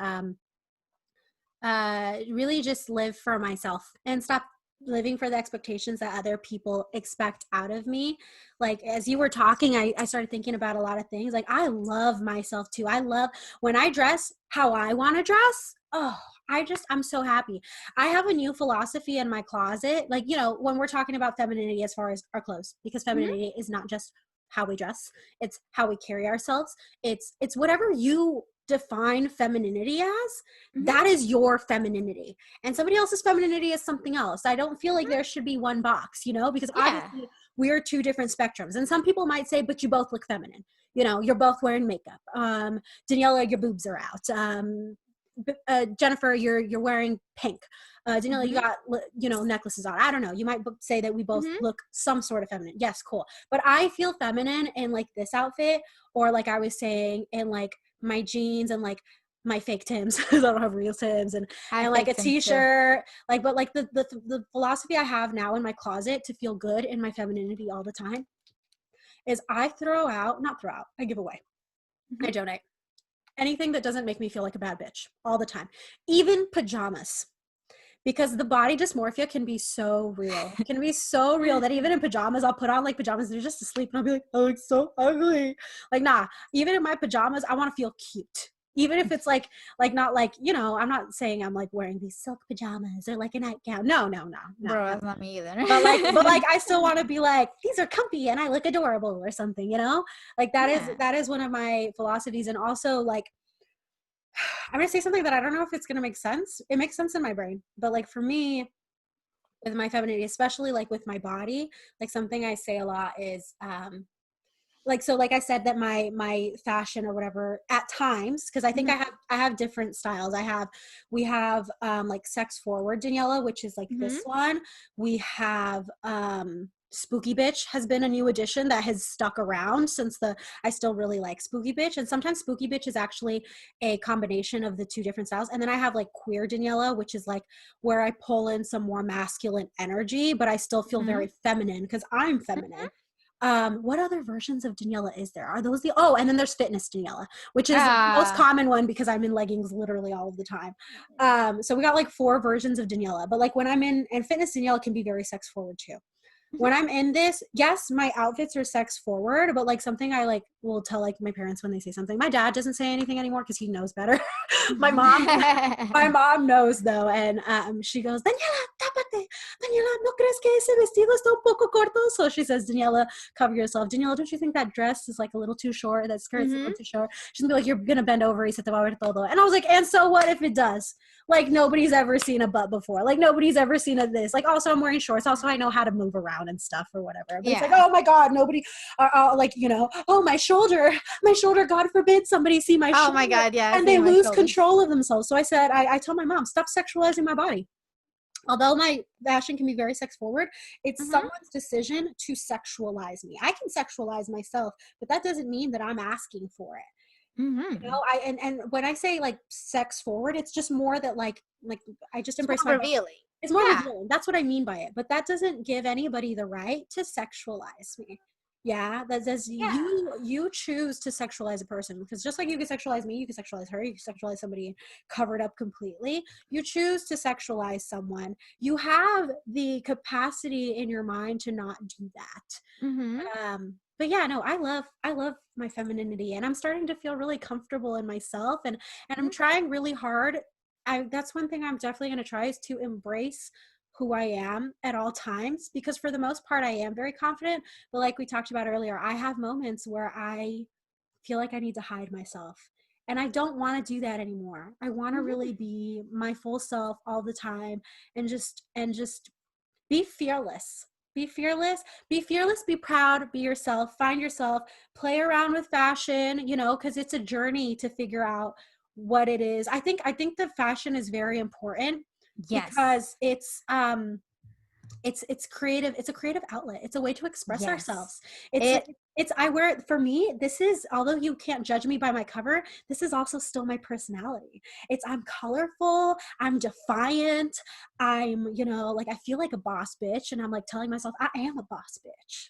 really just live for myself and stop living for the expectations that other people expect out of me. Like, as you were talking, I started thinking about a lot of things. Like, I love myself too. I love when I dress how I want to dress. Oh, I'm so happy. I have a new philosophy in my closet. Like, when we're talking about femininity as far as our clothes, because femininity is not just how we dress, it's how we carry ourselves. It's whatever you define femininity as, that is your femininity, and somebody else's femininity is something else. I don't feel like there should be one box, because obviously we're two different spectrums. And some people might say, but you both look feminine, you're both wearing makeup. Daniela, your boobs are out. Jennifer, you're wearing pink. Daniela, you got necklaces on. I don't know, you might say that we both look some sort of feminine. Yes, cool. But I feel feminine in like this outfit, or like I was saying, in like my jeans and like my fake Tims, because I don't have real Tims, and like a t-shirt. Like, but like the philosophy I have now in my closet to feel good in my femininity all the time is I give away, I donate anything that doesn't make me feel like a bad bitch all the time, even pajamas. Because the body dysmorphia can be so real. It can be so real that even in pajamas, I'll put on like pajamas, they're just asleep, and I'll be like, I look so ugly. Like, nah, even in my pajamas, I want to feel cute. Even if it's like not like, I'm not saying I'm like wearing these silk pajamas or like a nightgown. No. Bro, that's not me either. but like I still want to be like, these are comfy and I look adorable or something, Like that is one of my philosophies. And also, like, I'm going to say something that I don't know if it's going to make sense. It makes sense in my brain. But like, for me, with my femininity, especially like with my body, like something I say a lot is, like, so like I said that my fashion or whatever at times, because I think I have different styles. We have like sex forward Daniela, which is like this one. We have Spooky Bitch has been a new addition that has stuck around since I still really like Spooky Bitch, and sometimes Spooky Bitch is actually a combination of the two different styles. And then I have like Queer Daniela, which is like where I pull in some more masculine energy, but I still feel very feminine because I'm feminine. What other versions of Daniela is there? Are those and then there's Fitness Daniela, which is the most common one because I'm in leggings literally all of the time. So we got like 4 versions of Daniela, but like when I'm in, and Fitness Daniela can be very sex forward too. When I'm in this, yes, my outfits are sex forward, but like something I like will tell like my parents when they say something. My dad doesn't say anything anymore because he knows better. my mom knows though, and she goes, Daniela, tápate. Daniela, ¿no crees que ese vestido está un poco corto? So she says, Daniela, cover yourself. Daniela, don't you think that dress is like a little too short? That skirt's a little too short. She's gonna be like, you're gonna bend over y se te va a ver todo. And I was like, and so what if it does? Like nobody's ever seen a butt before. Like nobody's ever seen a this. Like also I'm wearing shorts. Also I know how to move around and stuff or whatever. But it's like, oh my God, nobody, like, you know, oh my shoulder, God forbid somebody see my shoulder. Oh my God, yeah. And they lose control of themselves. So I said, I tell my mom, stop sexualizing my body. Although my fashion can be very sex forward, it's someone's decision to sexualize me. I can sexualize myself, but that doesn't mean that I'm asking for it. You know, and when I say like sex forward, it's just more that like I just embrace my revealing. It's more revealing. That's what I mean by it. But that doesn't give anybody the right to sexualize me. Yeah, that says you choose to sexualize a person, because just like you can sexualize me, you can sexualize her, you can sexualize somebody covered up completely. You choose to sexualize someone. You have the capacity in your mind to not do that. But yeah, no, I love my femininity, and I'm starting to feel really comfortable in myself, and I'm trying really hard. That's one thing I'm definitely going to try, is to embrace who I am at all times, because for the most part I am very confident, but like we talked about earlier, I have moments where I feel like I need to hide myself, and I don't want to do that anymore. I want to really be my full self all the time, and just be fearless. Be proud, be yourself, find yourself, play around with fashion, you know, because it's a journey to figure out what it is. I think the fashion is very important because it's creative. It's a creative outlet. It's a way to express ourselves. It's I wear it, for me, this is, although you can't judge me by my cover, this is also still my personality. I'm colorful, I'm defiant, I'm, you know, like I feel like a boss bitch, and I'm like telling myself I am a boss bitch.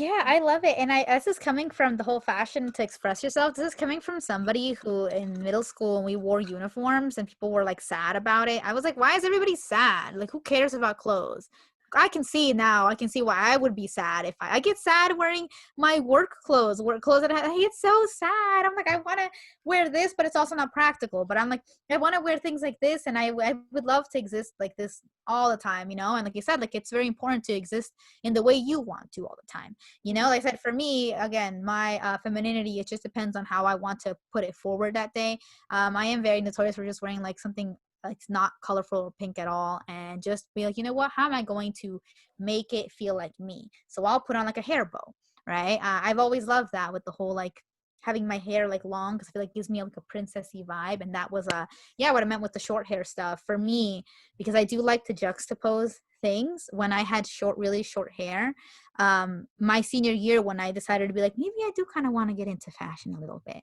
Yeah, I love it. And this is coming from the whole fashion to express yourself. This is coming from somebody who in middle school, when we wore uniforms and people were like sad about it, I was like, why is everybody sad? Like, who cares about clothes? I can see now, I can see why I would be sad if I get sad wearing my work clothes that I get so sad. I'm like, I want to wear this, but it's also not practical. But I'm like, I want to wear things like this, and I would love to exist like this all the time, you know? And like you said, like, it's very important to exist in the way you want to all the time. You know, like I said, for me, again, my femininity, it just depends on how I want to put it forward that day. I am very notorious for just wearing like something it's not colorful or pink at all, and just be like, you know what, how am I going to make it feel like me? So I'll put on like a hair bow, right? I've always loved that, with the whole like having my hair like long, because I feel like it gives me like a princessy vibe. And that was what I meant with the short hair stuff for me, because I do like to juxtapose things. When I had really short hair, my senior year, when I decided to be like, maybe I do kind of want to get into fashion a little bit,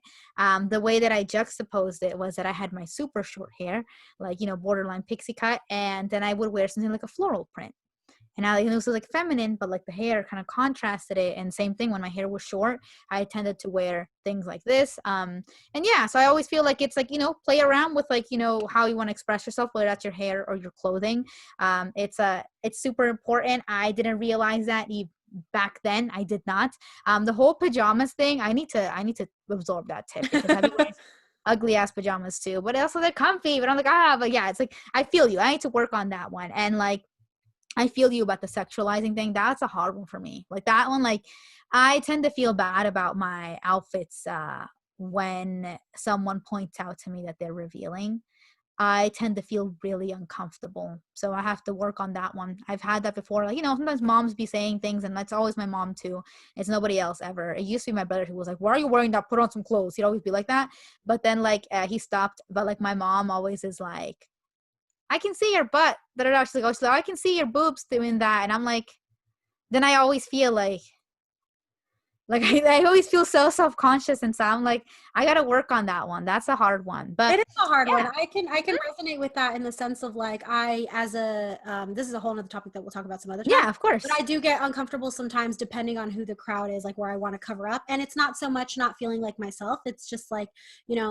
the way that I juxtaposed it was that I had my super short hair, like, you know, borderline pixie cut, and then I would wear something like a floral print. And I, it was like feminine, but like the hair kind of contrasted it. And same thing, when my hair was short, I tended to wear things like this. And yeah, so I always feel like it's like, you know, play around with like, you know, how you want to express yourself, whether that's your hair or your clothing. It's super important. I didn't realize that back then. I did not. The whole pajamas thing, I need to absorb that tip, because I've been wearing ugly ass pajamas too, but also they're comfy. But I'm like, but yeah, it's like, I feel you. I need to work on that one. And like, I feel you about the sexualizing thing. That's a hard one for me. Like that one, like I tend to feel bad about my outfits when someone points out to me that they're revealing. I tend to feel really uncomfortable. So I have to work on that one. I've had that before. Like, sometimes moms be saying things, and that's always my mom too. It's nobody else ever. It used to be my brother who was like, why are you wearing that? Put on some clothes. He'd always be like that. But then he stopped. But like my mom always is like, I can see your butt. She's like, I can see your boobs doing that. And I'm like, then I always feel like I always feel so self-conscious, and so I'm like, I gotta work on that one. That's a hard one. But it is a hard yeah. one. I can resonate with that in the sense of like, I, as a this is a whole nother topic that we'll talk about some other time. Yeah, of course. But I do get uncomfortable sometimes depending on who the crowd is, like where I want to cover up. And it's not so much not feeling like myself. It's just like,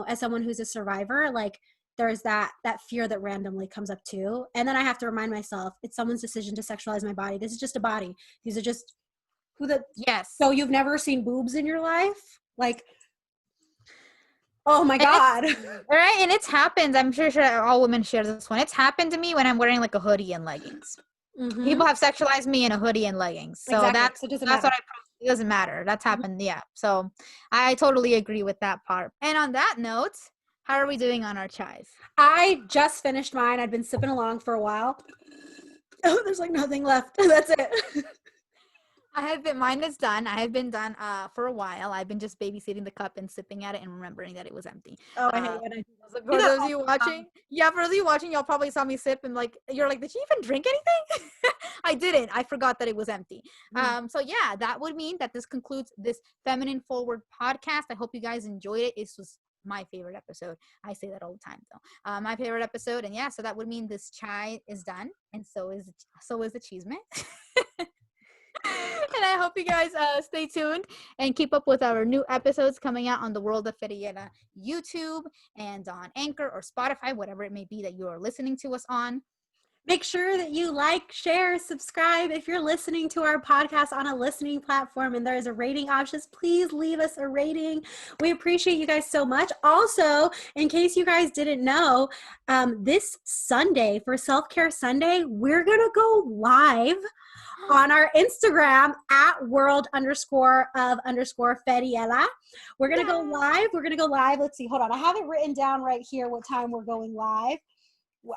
as someone who's a survivor, like there's that fear that randomly comes up too. And then I have to remind myself, it's someone's decision to sexualize my body. This is just a body. These are just yes. So you've never seen boobs in your life? Like, oh my God. Right? And it's happened. I'm sure all women share this one. It's happened to me when I'm wearing like a hoodie and leggings. Mm-hmm. People have sexualized me in a hoodie and leggings. So exactly. That's what it doesn't matter. That's happened. Yeah. So I totally agree with that part. And on that note, how are we doing on our chais? I just finished mine. I'd been sipping along for a while. Oh, there's like nothing left. That's it. Mine is done. I have been done for a while. I've been just babysitting the cup and sipping at it and remembering that it was empty. Oh, I hate when I do that. For those of you watching, y'all probably saw me sip and you're like, did she even drink anything? I didn't. I forgot that it was empty. So yeah, that would mean that this concludes this Feminine Forward podcast. I hope you guys enjoyed it. This was my favorite episode. I say that all the time though. My favorite episode, and yeah, so that would mean this chai is done, and so is the chisme. And I hope you guys stay tuned and keep up with our new episodes coming out on the World of Feriela YouTube and on Anchor or Spotify, whatever it may be that you are listening to us on. Make sure that you like, share, subscribe. If you're listening to our podcast on a listening platform and there is a rating option, please leave us a rating. We appreciate you guys so much. Also, in case you guys didn't know, this Sunday for Self-Care Sunday, we're going to go live on our Instagram at world_of_Feriela. We're going to go live. Let's see. Hold on. I have it written down right here what time we're going live.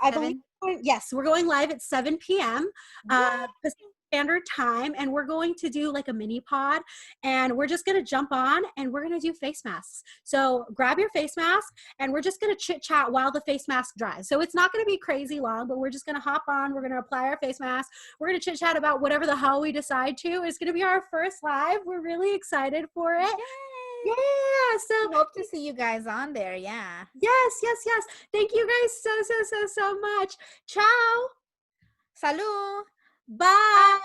I believe, yes, we're going live at 7 p.m. Pacific Standard Time, and we're going to do like a mini pod, and we're just going to jump on and we're going to do face masks. So grab your face mask, and we're just going to chit chat while the face mask dries. So it's not going to be crazy long, but we're just going to hop on. We're going to apply our face mask. We're going to chit chat about whatever the hell we decide to. It's going to be our first live. We're really excited for it. Yay. Yeah, so hope to see you guys on there. Yeah. Yes. Thank you guys so much. Ciao. Salud. Bye.